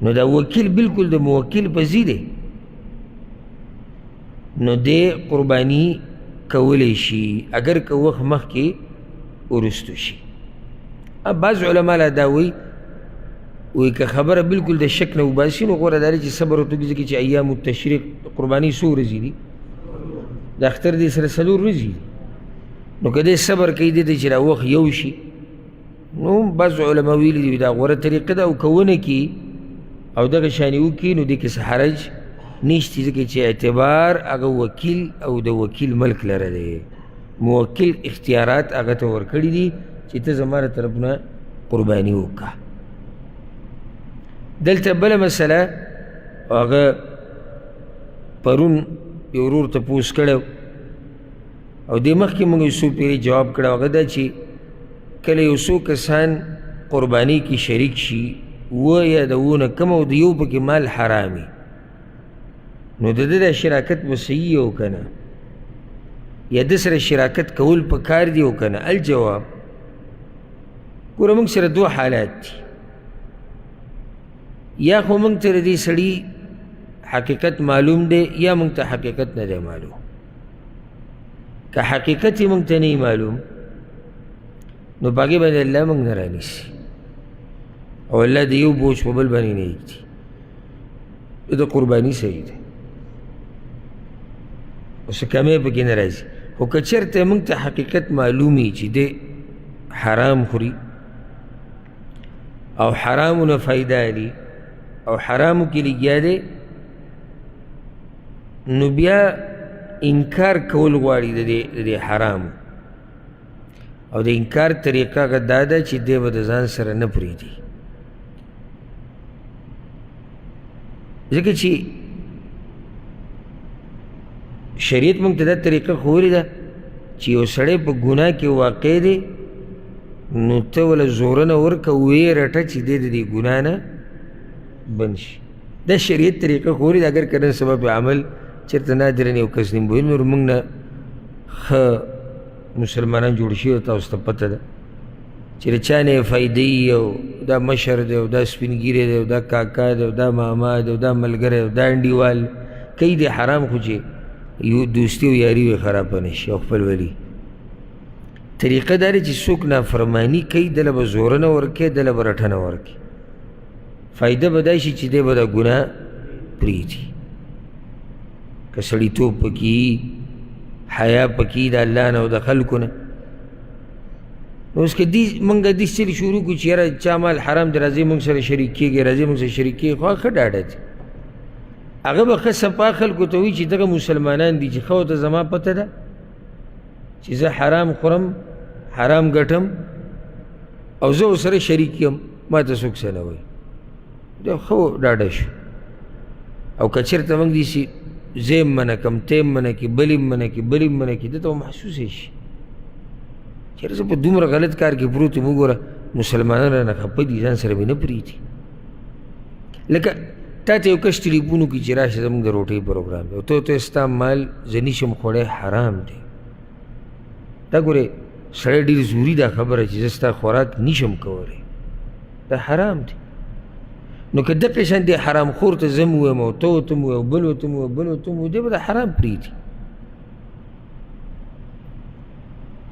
نو دا وکیل بلکل د موکل په ځای دی، نو دی قرباني کولی شي اگر که وخت مخکې وروستو شي. بعض علما لا دا وایي که خبره بلکل د شک نه وباسي نو غوره دا دی چې صبر وکړي، ځکه چې ایام التشریق قرباني څو ورځې دي؟ د اختر دې سره څلور ورځې دي. نو که دی صبر کوي دې ته چې را وخت یو شي، نو بعض علما ویلي دي دا غوره طریقه ده. او که ونه کړي او دغه شانې وکړي نو دې کې څه حرج نشتی ځکه چې اعتبار هغه وکیل او د وکیل ملک لره دی موکل اختیارات هغه ته ورکړي دي چې ته زما د طرف نه قرباني وکړه دلته بله مسله هغه پرون یو ورور تپوس کړی او دې مخکې موږ یو څو پیرې جواب کړی هغه دا چې کله یو څو کسان قرباني کې شریک شي اوه یا د اوه نه کم او د یو پکې مال حرامي نو د ده دا شراکت به صحیح او که نه یا د سره شراکت کول په کار دی او که نه الجواب ګوره موږ سره دوه حالات دي یا خو موږ ته د دې سړي حقیقت معلوم دی یا موږ ته حقیقت نه دی معلوم که حقیقت یې موږ ته نه معلوم نو په هغې باندې الله موږ نه رانیسي او الله د یو بوج په بل باندې نه ایږدي د قرباني صحیح دی او څه کمی پکې نه راځي خو که چېرته موږ ته حقیقت معلوم وي چې دی حرام خوري او حرامو نه فایده اخلي او حرامو کې لګیا دی نو بیا انکار کول غواړي د دې حرامو او د انکار طریقه هغه دا ده چې دی به د ځان سره نه پرېږدي ځکه چې شریعت موږ ته دا طریقه ښوولې ده چې یو سړی په ګناه کې واقع دی نو ته وله زورنه ورکه ویې رټه چې دی د دې ګناه نه بند شي دا شریعت طریقه ښوولې ده اگر که نن سبا په عمل چېرته نادرا یو کس نیم ویل نور موږ نه ښه مسلمانان جوړ شوي تاسو ته پته ده چې د چا نه یې فایده او دا مشر دی او دا سپین ګیری دی او دا کاکا دی او دا ماما دی او دا ملګری او دا انډیوال کوي دی حرام خو چې دوستي او یاري وي خرابه نه شي او خپلولي طریقه دا دی چې څوک نافرماني کوي دله به زورنه ورکوي دله به رټنه ورکوي فایده به دا شي چې دی به دا ګناه پرېږدي که سړیتوب پکې حیا پکې د الله نه او د خلکو نه نو اوس که موږ حدیث چلې شروع کړو چې یاره چا مال حرام دی راځئ موږ سره شریک کېږي راځئ موږ سره شریک کېږي خو هغه ښه ډاډه دی هغه به ښه صفا خلکو ته وایي چې دغه مسلمانان دي چې ښه ورته زما پته ده چې زه حرام خورم حرام ګټم او زه ورسره شریک یم ما ته څوک څه نه وایي دا ښه ډاډه شو او که چېرته موږ داسې زه یې منع کړم ته یې منع کړي بل یې منع کړي بل یې منع کړي دته به محسوسه شي چېرې زه په دومره غلط کار کې پروت یم وګوره مسلمانان رانه خفه دي ځان سره مې نه پرېږدي لکه تا ته یو کس ټلیفون وکړي چې راشه زموږ د روټۍ پروګرام دی او ته ستا مال زه نشم خوړی حرام دی دا ګورې سړی ډېر زوري دا خبره چې زه ستا خوراک نشم کولی دا حرام دی نو که دقې شان دی حرام خور ته زه م ووایم او ته ورته م ووایې او بل ورته م ووایې بل ورته م ووایې دی به دا حرام پرېږدي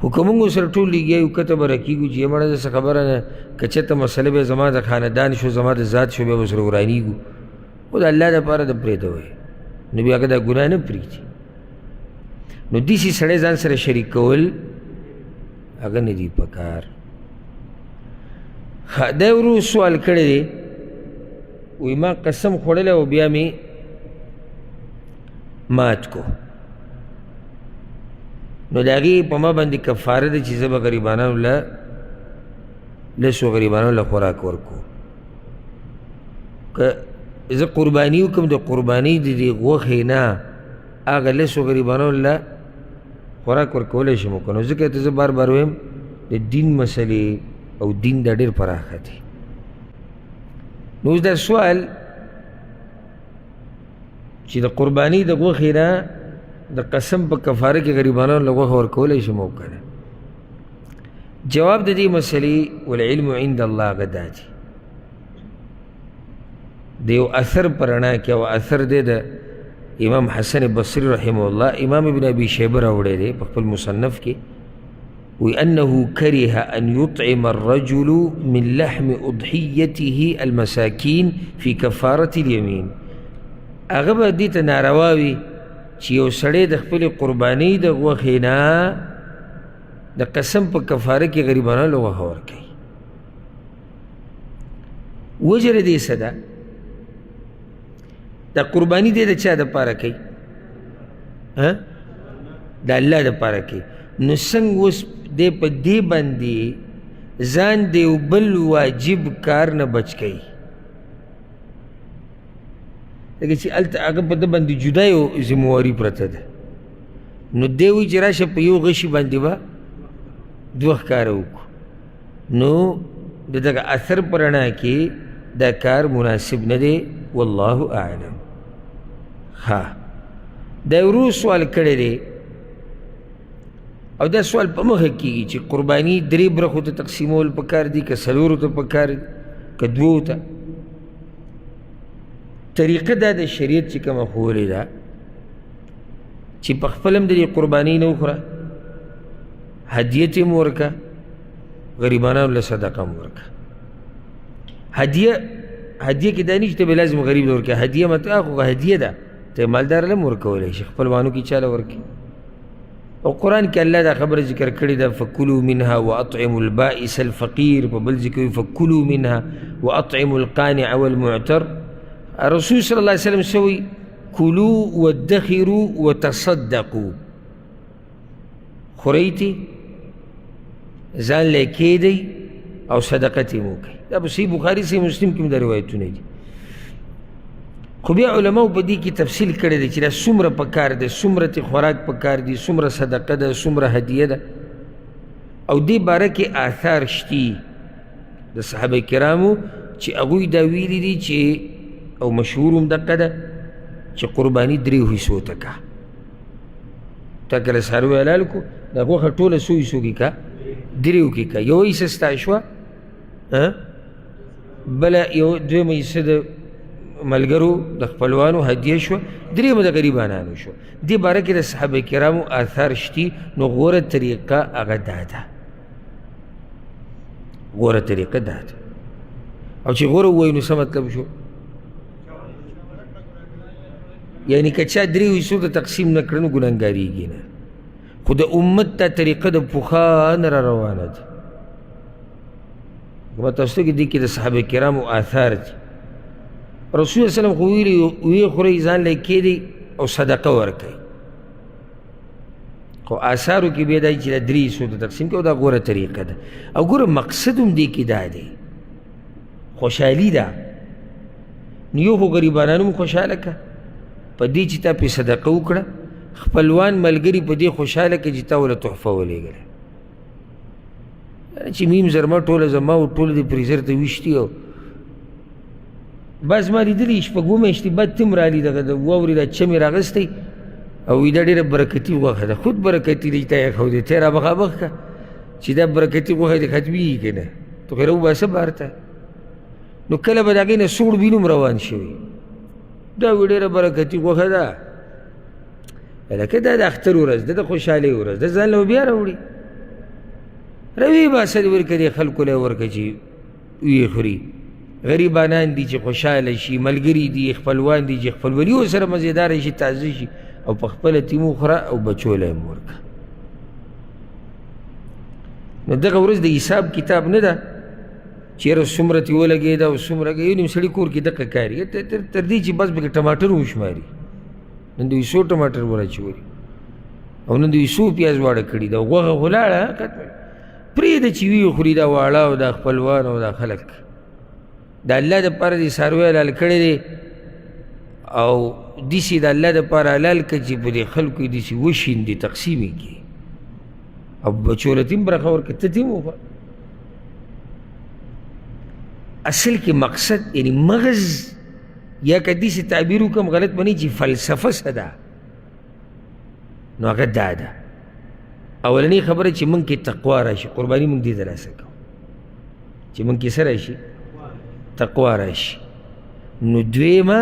خو که موږ ورسره ټول لګیا یو کته به راکېږو چې مړه داسې خبره نه که چېرته مسله بیا زما د خاندان شو زما د ذات شو بیا به ورسره ورانېږو خو د الله دپاره د پرېږده وایي نو بیا هغه دا ګناه نه پرېږدي نو داسې سړی ځان سره شریک کول هغه نه دي په کار دا ورو سوال کړی دی وی ما قسم خوړلی او بیا مې مات کو نو د هغې په ما باندې کفاره ده چې زه به غریبانو له لسو غریبانو له خوراک ورکو که زه قرباني وکړم د قربانۍ د دې غوښې نه هغه لسو غریبانو له خوراک ورکولی شم که نو ځکه ته زه بار بار ویم د دین مسلې او دین دا ډېر پراخه دی نو اوس دا سوال چې د قربانۍ د غوښې نه د قسم په کفاره کې غریبانو له غوښه ورکولی شم او که نه جواب د دې مسلې والعلم عند الله هغه دا دی د یو اثر په رڼا کې او اثر دی د امام حسن بصري رحمه الله امام ابن ابي شیبه راوړی دی په خپل مصنف کې وی انه كره ان يطعم الرجل من لحم اضحيته المساكين في كفاره اليمين هغه به دې ته ناروا وي چې یو سړی د خپلې قربانۍ د غوښې نه د قسم په کفاره کې غریبانو له غوښه ورکوي وجه د دې څه ده دا قربانی دی د چا دپاره کوي؟ د الله دپاره کوي. نو څنګه اوس دی په دې باندې ځان د یو بل واجب کار نه بچ کوي، لکه چې هلته هغه په ده باندې جدا یو ذمواري پرته ده. نو دی وایي چې راشه په یو غشي باندې به دوه ښکاره وکړو. نو د دغه اثر په رڼا کې دا کار مناسب نه دی. والله اعلم. ها دا ورو سوال کړی دی او دا سوال په مخه کېږي چې قرباني 3 برخو ته تقسیمول پکار دي که 4 ته پکار دي که 2 ته. طریقه دا د شریعت چې کومه ښوولې ده چې په خپل هم د دې قرباني نه وخوره، هدیه ته هم ورکه، غریبانانو له صدقه هم ورکه. هدیه کې دا نه چې ته به لازم غریب ته ورکړې، هدیه مته خو هدیه ده، ته مالدار له هم ورکولی شي، خپلوانو کې چاله ورکړي. او قرآن کې الله دا خبره ذکر کړې ده فکلوا منها واطعموا البائس الفقیر، په بل ذکر فکلوا منها واطعموا القانع والمعتر. رسول صلی الله علیه وسلم سوی کلوا وادخروا وتصدقوا، خورئ تې ځان له یې کېږدئ او صدقت یې وکړئ. دا په صحیح بخاري صحیح مسلم کې هم دا روایتونه دي. خو بیا علماو په دې کې تفصیل کړی دی چې دا څومره پکار دی، څومره ته خوراک پکار دي، څومره صدقه ده، څومره هدیه ده. او دې باره کې آثار شتي د صحابه کرامو چې هغوی دا ویلي دي چې او مشهور هم دقه ده چې قرباني 3 حصو ته که. تا کله څاروی حلال کړو دا غوښه ټوله څو حصو کې که؟ 3 کې که. یو حصه ستا شوه، بله یو دویمه حصه د ملګرو د خپلوانو هدیه شوه، 3 د غریبانانو شوه. دې باره کې د صحابه کرامو آثار شتي. نو غوره طریقه هغه دا ده، غوره طریقه دا ده. او چې غوره ووایو نو څه مطلب شو؟ یعنی که چا 3 حصو ته تقسیم نه کړه نو ګناهګارېږي نه. خو د امت دا طریقه د پخوا نه را روانه ده. په تاسو کې دې کې د صحابه کرامو آثار دي. رسول الله وسلم خو ویلي ویې خورئ ځان له یې کېږدئ او صدقه ورکوئ. خو آثارو کې بیا دا چې دا 3 حصو ته تقسیم کړي او دا غوره طریقه ده. او ګوره مقصد هم دې کې دا دی، خوشحالي ده. نو یو خو غریبانانو هم خوشحاله که په دې چې تا پرې صدقه وکړه، خپلوان ملګري په دې خوشحاله که چې تا وله تحفه ولېږله. چې میم زرمه ټوله زما و ټوله دې فریزر ته ویشتي. او بعض ما لیدلي 2 میاشتې بعد ته هم رالي دغه د واورې دا چمې راغستی او وایي دا ډېره برکتي غوښه ده. خود برکتي دی تا یې ښودې، ته یې را مخامخ که چې دا برکتي غوښه دې ختمېږي که نه، تو خو یې راوباسه بهر ته. نو کله به د هغې نه سوړ وینو هم روان شوي، دا وایي ډېره برکتي غوښه ده. لکه دا د اختر ورځ ده، د خوشحالۍ ورځ ده، ځان له به بیا راوړي. روی باسه دې ورکړه دې خلکو له یې ورکړه چې ویې خوري. غریبانان دي چې خوشحاله شي، ملګري دي، خپلوان دي چې خپلولي ورسره مزېداره شي، تازه شي، او په خپله تیم وخوره او بچو له هم ورکړه. نو دغه ورځ د حساب کتاب نه ده چېرې څومره ترې ولګېده او څومره یو نیم سړي کور کې دقه کاري تر دې چې بس پکې ټماټر وشماري. نن د 200 ټماټر وراچولي او نن د 200 پیاز واړه کړي ده. غوښه خو لاړه پرېږده چې ویې خوري دا واړه او دا خپلوان او دا خلک. د الله دپاره دې څاروی حلال کړی دی او داسې د الله دپاره حلال کړه چې په دې خلکو یې داسې وشیندي، تقسیم یې کړي او بچو له ته هم برخه ورکړه، ته ته هم وخوره. اصل کې مقصد یعنی مغز یا که داسې تعبیر وکړم غلط به نه چې فلسفه څه ده، نو هغه دا ده. اولنۍ خبره چې موږ کې تقوا راشي، قرباني موږ دې ترلاسه کوو چې موږ کې څه راشي؟ تقوا راشي. نو دویمه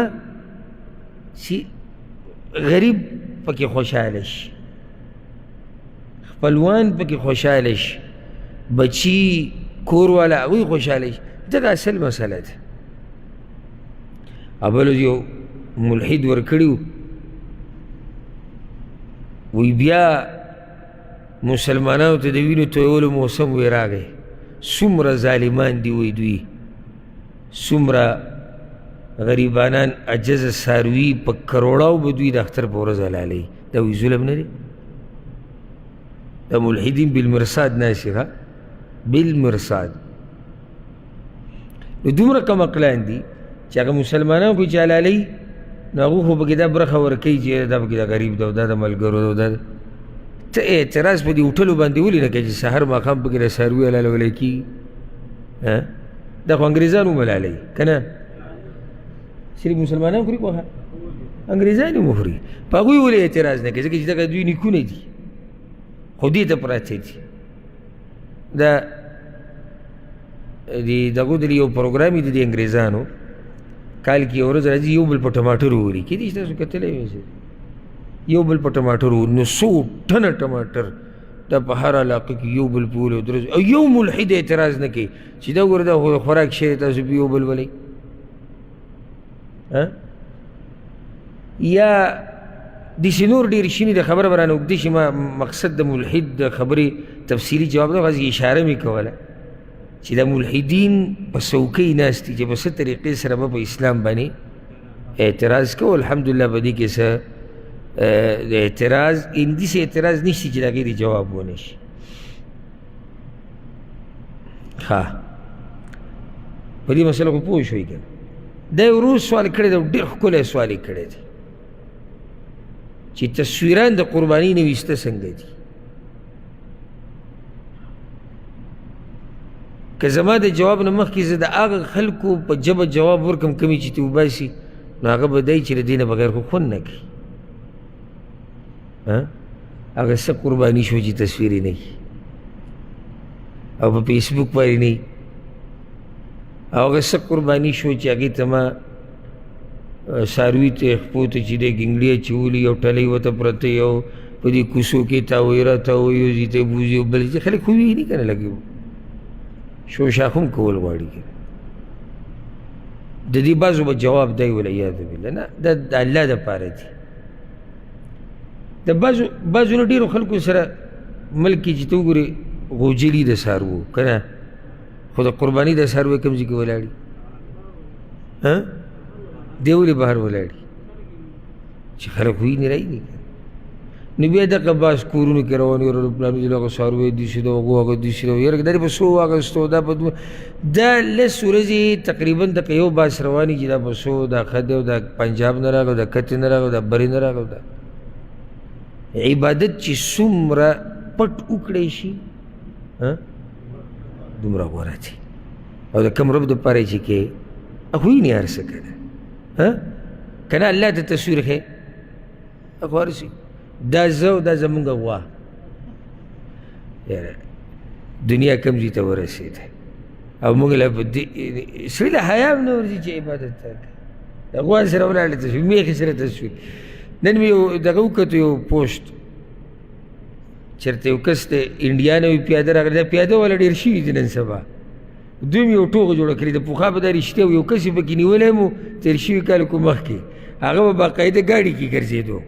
چې غریب پکې خوشحاله شي، خپلوان پکې خوشحاله شي، بچي کور والا هغوی خوشحاله شي. دغه اصل مسله ده. بل یو ملحد ورکړي وو، وی بیا مسلمانانو ته د وینو تویولو موسم وی راغی، څومره ظالمان دي وی دوی، څومره غریبانان عجز څاروي په کروڑاو به دوی د اختر په ورځ حلالوي. دا وایي ظلم نه دی؟ دا ملحدین بالمرصاد ناسي ښه بالمرصاد. نو دومره کم عقلان دي چې هغه مسلمانان خو چې حلالوي نو هغوی خو پکې دا برخه ورکوي چې دا پکې دا غریب ده او دا د ملګرو ده او دا ته اعتراض په دې هوټلو باندې ولې نه کوې چې سهار ماښام پکې د څاروي حلالولی کېږي؟ دا خو انګریزان هم حلالوي که نه؟ صرف مسلمانان خوري خو انګریزان هم خوري. په هغوی ولې اعتراض نه کوي؟ ځکه چې دغه دوی نیکونه دي خو دې ته پراته دي. دا دغو د یو پروګرام یې د دې انګریزانو کال کې یو ورځ راځي یو بل په ټماټر ووري. کېدای شي تاسو کتلی وئ یو بل په ټماټر ووري نو 100 ټنه ټماټر دا په هر علاقه کې یو بل په ولې ودرځي او یو ملحد اعتراض نه کوي چې دا ګوره دا خوراک شی تاسو په یو بل ولئ. یا داسې نور ډېر شي د خبره به رانه اوږده شي. ما مقصد د ملحد د خبرې تفصیلي جواب نه غواړي اشاره مې کوله چې د ملحدین په څوکۍ ناست دي چې په څه طریقې سره به په اسلام باندې اعتراض کوو. الحمدلله په دې کې څه د اعتراض داسې اعتراض نشته چې د هغې د جواب ونه شي. ښه په دې مسله خو پوه شوئ که نه؟ دا یو روز سوال کړی دی ډېر ښکلی سوال یې کړی دی چې تصویران د قربانۍ نه ویسته څنګه دي؟ که زما د جواب نه مخکې زه د هغه خلکو په ژبه جواب ورکړم کومې چې ته وباسي نو هغه به دی چې د دې نه بغیر خو خوند نه کوي. هغه څه قرباني شو چې تصویر یې نه وي او په فیسبوک باندې نه وي او هغه څه قرباني شو چې هغې ته ما څاروي ته خپو ته چې دی ګنګړي اچولي او ټلۍ ورته پرته یو په دې کوڅو کې تاویې راتاویې یو ځای ته بوځي او بل ځای خلک خو ویني که نه لګي شوشاخ هم کول غواړي که د دې بعضو به جواب دی والعیاذ بالله نه دا د الله دپاره دي. د بعضو نه ډېرو خلکو سره ملک کې چې ته وګورې غوجلي د څاروو که نه خو د قرباني د څاروی کوم ځای کې ولاړي دی ولې بهر ولاړي چې خلک ویني رایي نو بیا دغه بعض کورونو کې روان یو پلانو ځای هغه څاروی داسې ده هغه داسې ده یاره دا دې په څو واخیستو دا په دا لس ورځې تقریبا دغه یو باس رواني چې دا په څو دا ښه دی او دا پنجاب نه راغلی دا کتې نه راغلی دا برې نه راغلی دا عبادت چې څومره پټ وکړی شي دومره غوره دی او د کوم رب دپاره چې کې هغه ویني هر څه که نه که نه الله ته تصویر ښې هغه هر څه دا زه او دا زمونږ غوا یاره دنیا کوم ځای ته ورسېده او موږ له په سړي له حیا هم نه ورځي چې عبادت ته د غوا سره ولاړې تصویر میښې سره تصویر. نن مې یو دغه وکتو یو پوسټ چېرته یو کس د انډیا نه وي پیاده راغلی دا پیاده والا ډېر شوي دي نن سبا دوی مې یو ټوغه جوړه کړې د پخوا به دا رښتیا و یو کس یې پکې نیولی مو تېر شوي کال کو مخکې هغه به باقاعده ګاډي کې ګرځېدو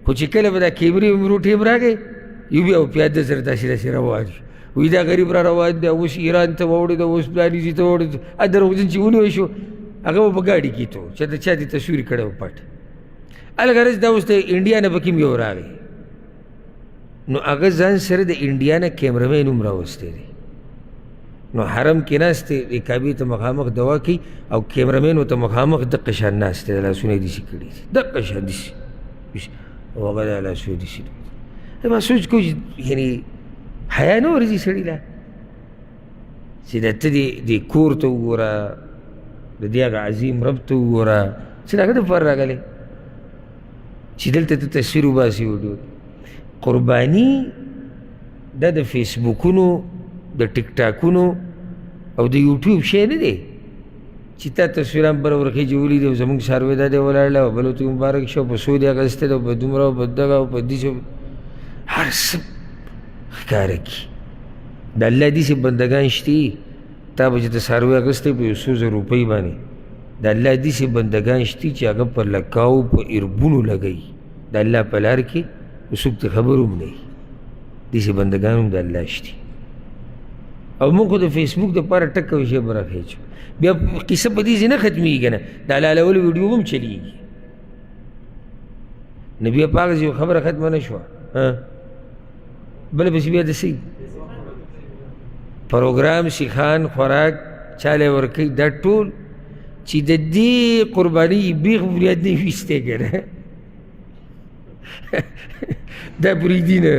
خو چې کله به دا کیمرې ومرو ټیم راغی یو بیا پیاده سره داسې داسې روان شو وایي دا غریب را روان دی اوس ایران ته واوړېده اوس پلاني ځای ته واوړېده دروغجن چې ونیول شو هغه به په ګاډي کې تو چې د چا دې تصویر کړی و پټ الغرض دا اوس د انډیا نه پکې یو راغی نو هغه ځان سره د انډیا نه کیمرمین هم راوستی دی نو حرم کې ناست دی د کعبې ته مخامخ دوا کوي او کیمرمین ورته مخامخ دقه شان ناست دی د لاسونه یې داسې کړي دي دقه شان داسې او هغه د لاسونه داسې ما سوچ کوو چې یعنې حیا نه ورځي سړي له چې د ته دې کور ته وګوره د دې هغه عظیم رب ته وګوره چې د هغه دپاره راغلی چې دلته ته تصویر وباسي ویډیو قرباني دا د فیسبوکونو د ټیک ټاکونو او د یوټیوب شی نه دی چې تا تصویران بره ورخیجې ولیدې او زموږ څاروی دا دی ولاړله او بل ورته مبارک شه او په څو دې اخیستی ده او په دومره او په دغه او په داسې هر څه ښکاره کړي د الله داسې بندګان شته تا به چې ته څاروی اخیستی په یو څو زره روپۍ باندې د الله داسې بندګان شته چې هغه په لکاو په اربونو لګوي د الله په لار کې څوک ته خبر هم نه وي داسې بندګان هم د الله شته او موږ خو د فیسبوک دپاره ټک او شی به راخېچو بیا قصه په دې ځای نه ختمېږي که نه د حلالولو ویډیو هم چلیږي نو بیا په هغه ځای خبره ختمه نه شوه بله پسې بیا د څه پروګرام سیخان خوراک چاله ورکوي دا ټول چې د دې قربانۍ بیخ بنیاد نه وي ویستی که نه دا پرېږدي نه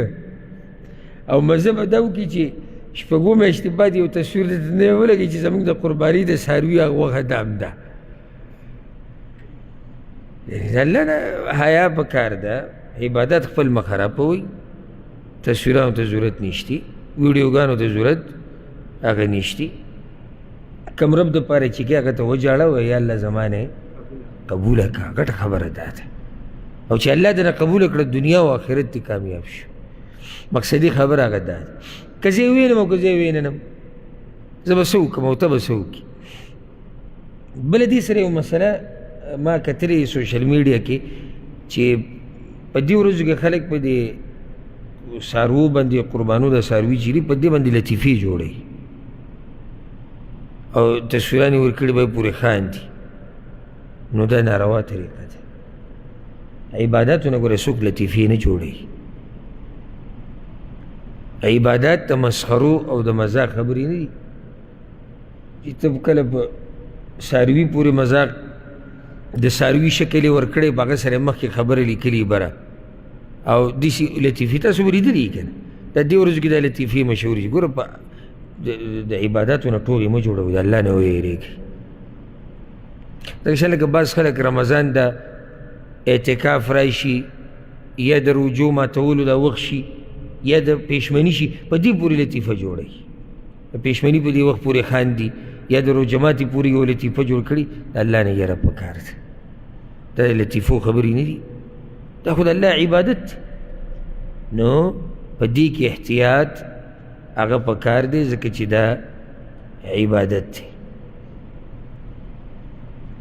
او مزه به دا وکړي چې شپږو میاشتې بعد یو تصویر درته نه ولګي چې زموږ د قربانۍ د څاروي هغه غوښه دا هم ده د الله نه حیا پکار ده عبادت خپل مه خرابوئ تصویرانو ته ضرورت نشتی ویډیوګانو ته ضرورت هغه نشتی کم رب دپاره چې کې هغه ته وجاړه وایه یا الله زما نه قبوله کړه ګټه خبره دا ده او چې الله دې نه قبوله کړه دنیا او آخرت دې کامیاب شو مقصدي خبره هغه دا ده که زه یې وینم او که زه یې وینم زه به څه وکړم او ته به څه وکړي بله دې سره یو مسله ما کتلې سوشل میډیا کې چې په دې ورځو کې خلک په دې څاروو باندې قربانو د څاروي چې دي په دې باندې لطیفې جوړوي او تصویران یې ورکړي به یې پورې خاندي نو دا ناروا طریقه ده عباداتونه ګوره څوک لطیفې نه جوړوي عبادات د مسخرو او د مذاق خبرې نه دي چې ته کله په څاروي پورې مذاق د څاروي شکل یې ورکړی په هغه سره مخکې خبرې لیکلي بره او داسې لطیفې تاسو به لیدلي که نه دا دې ورځو کې دا لطیفې مشهورې دي ګوره په د عباداتو نه ټوغې مه جوړوئ د الله نه ویرېږئ دغه شان لکه بعض خلک رمضان د اعتکاف راشي یا د روجو ماتولو دا وخت شي یا د پېشمني شي په دې پورې لطیفه جوړوي د پېشمني په دې وخت پورې خاندي یا د روژه ماتې پورې یو لطیفه جوړ کړي د الله نه یره پکار ده دا د لطیفو خبرې نه دي دا خو د الله عبادت نو په دې کې احتیاط هغه پکار دی ځکه چې دا عبادت دی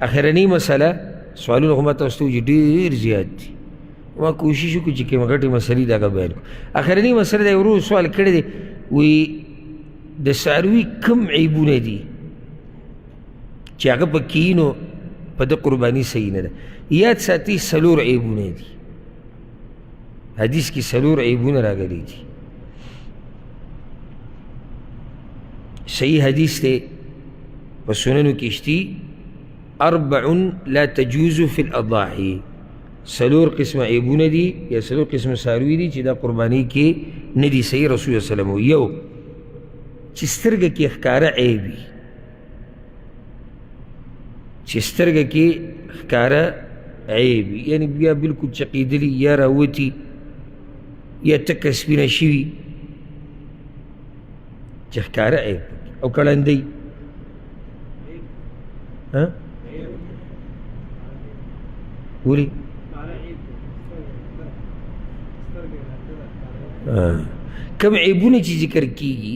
اخرنۍ مسله سوالونه خو ما تاسو ته وایي ډېر زیات دي ما کوشش وکړو چې کومه غټې مسلې دغه بیان کړو اخرنۍ مسله دی ورو سوال کړی دی وایي د څاروي کوم عیبونه دي چې هغه پکې وي نو په ده قرباني صحیح نه ده یاد ساتئ 4 عیبونه دي حدیث کې 4 عیبونه راغلي دي صحیح حدیث دی په سننو کې شتي 4 لا تجوز في الاضاحي 4 قسمه عیبونه دي یا 4 قسمه څاروي دي چې دا قرباني کې نه دي صحیح رسول الله صلی الله علیه وسلم یو چې سترګه کې ښکاره عیب وي چې سترګه کې ښکاره عیب وي یعنې بیا بلکل چقېدلي یا راوتي یا تکه سپینه شوي چې ښکاره عیب او کړندۍ ولې کوم عیبونه چې ذکر کېږي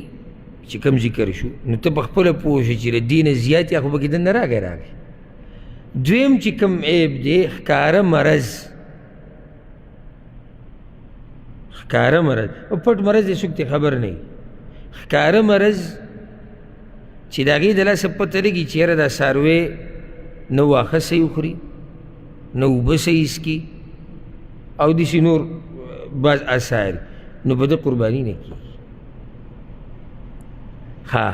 چې کوم ذکر شو نو ته په خپله پوه شې چې له دې نه زیات یا خو به کې دننه راغی دویم چې کوم عیب دی ښکاره مرض ښکاره مرض او پټ مرض دی څوک ته خبر نه وي ښکاره مرض چې د هغې د لاسه پته لګي چې یاره دا څاروی نه واښه صحیح وخوري نه اوبه صحیح څکي او داسې نور بعض اثار نو به ده قرباني نه کېږي ها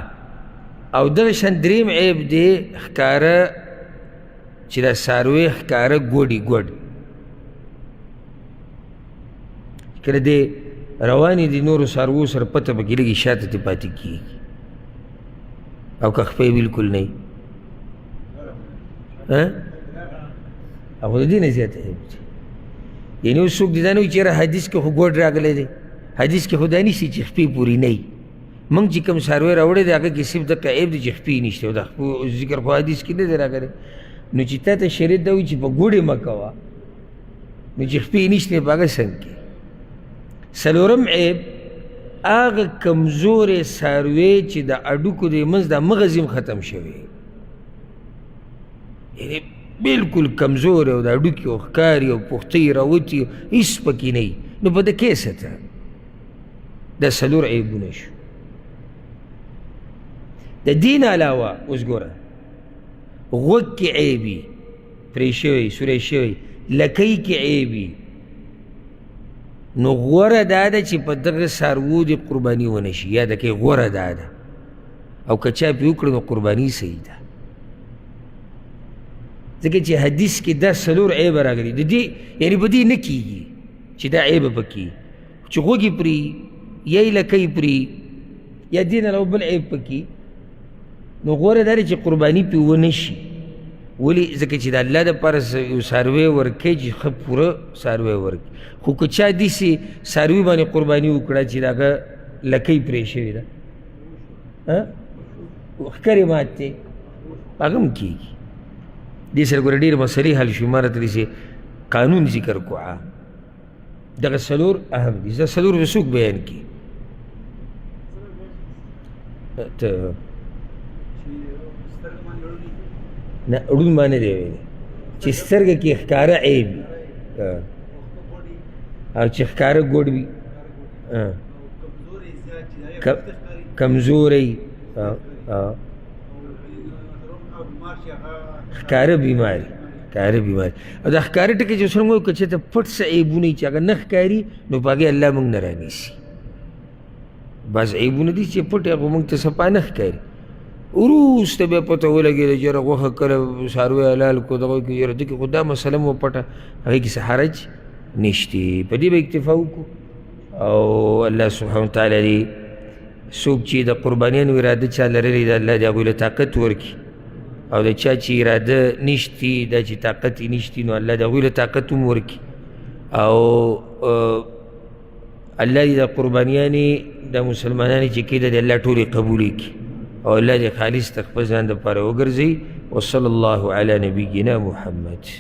او دغه شان دریم عیب دی ښکاره چې دا څاروی ښکاره ګوډي ګوډ کله دی روانې دي نورو څاروو سره پته پکې لګي شاته ترې پاتې کېږي او که خپې بلکل نه وي خو د دې نه زیات عیب دی یعنې اوس څوک دې دا نه وایي چې یاره حدیث کې خو ګوډ راغلی دی حدیث کې خو دا نیسي چې خپې پورې نه وي موږ چې کوم څاروی راوړی دی هغه کې صرف دغه عیب دی چې خپې نشته او د خپو ذکر خو حدیث کې نه دی راغلی نو چې تا ته شریعت دا وایي چې په ګوډې مه کوه نو چې خپې نشته په هغه څنګ کې 4م عیب هغه کمزورې څاروی چې د اډوکو د منځ دا مغز هم ختم شوی یعنې بلکل کمزور او د اډوکي او ښکاري او پختۍ راوتي هېڅ پکې نه وي نو په ده کیسه ته دا 4 عیبونه شو د دین علاوه اوس ګوره غوږ کې عیب وي پرې شوی سوری شوی لکۍ کې عیب وي نو غوره دا ده چې په دغه څاروو دې قرباني ونه شي یاده کوي غوره دا ده او که چا پې وکړه نو قرباني صحیح ده ځکه چې حدیث کې دا څلور عیبه راغلي د دې یعنې په دې نه کېږي چې دا عیبه پکې چې غوږې پرې یا یې لکۍ پرې یا دې نه علاوه بل عیب پکې نو غوره دا دی چې قرباني پې ونه شي ولې ځکه چې د الله دپاره یو څاروی ورکوي چې ښه پوره څاروی ورکړي خو که چا داسې څاروي باندې قرباني وکړه چې د هغه لکۍ پرې شوې ده ښکرې مات دی هغه هم کېږي دې سره ګوره ډېرې مسلې حل شوي ما راته داسې قانون ذکر کو عام دغه څلور اهم دي دا څلور به څوک بیان کړي ته نه اړون باندې دی ویلی چې سترګه کې ښکاره عیب وي او چې ښکاره ګوډ وي کمزوری ښکاره بیماري ښکاره بیماري او دا ښکاره ټکي چې څرنګه وایو که چېرته پټ څه عیبونه وي چې هغه نه ښکاري نو په هغې الله موږ نه رانیسي بعض عیبونه دي چې پټ هغه موږ ته صفا نه ښکاري وروسته بیا پته ولګېده چې یاره غوښه کله څاروی حلال کړو دغه کې یاره دې کې خو دا مسله مو پټه هغې کې څه حرج نشتې په دې به اکتفا وکړو او الله سبحانه وتعالی دې څوک چې د قربانیانو اراده چا لرلې ده الله دې هغوی له طاقت ورکړي او د چا چې اراده نشتي دا چې طاقت یې نشتي نو الله د هغوی له طاقت هم ورکړي او الله دې د قربانیانې د مسلمانانې چې کېده د الله ټولې قبولې کړي او الله دې خالص د خپل ځان دپاره وګرځوي وصلی الله علی نبینا محمد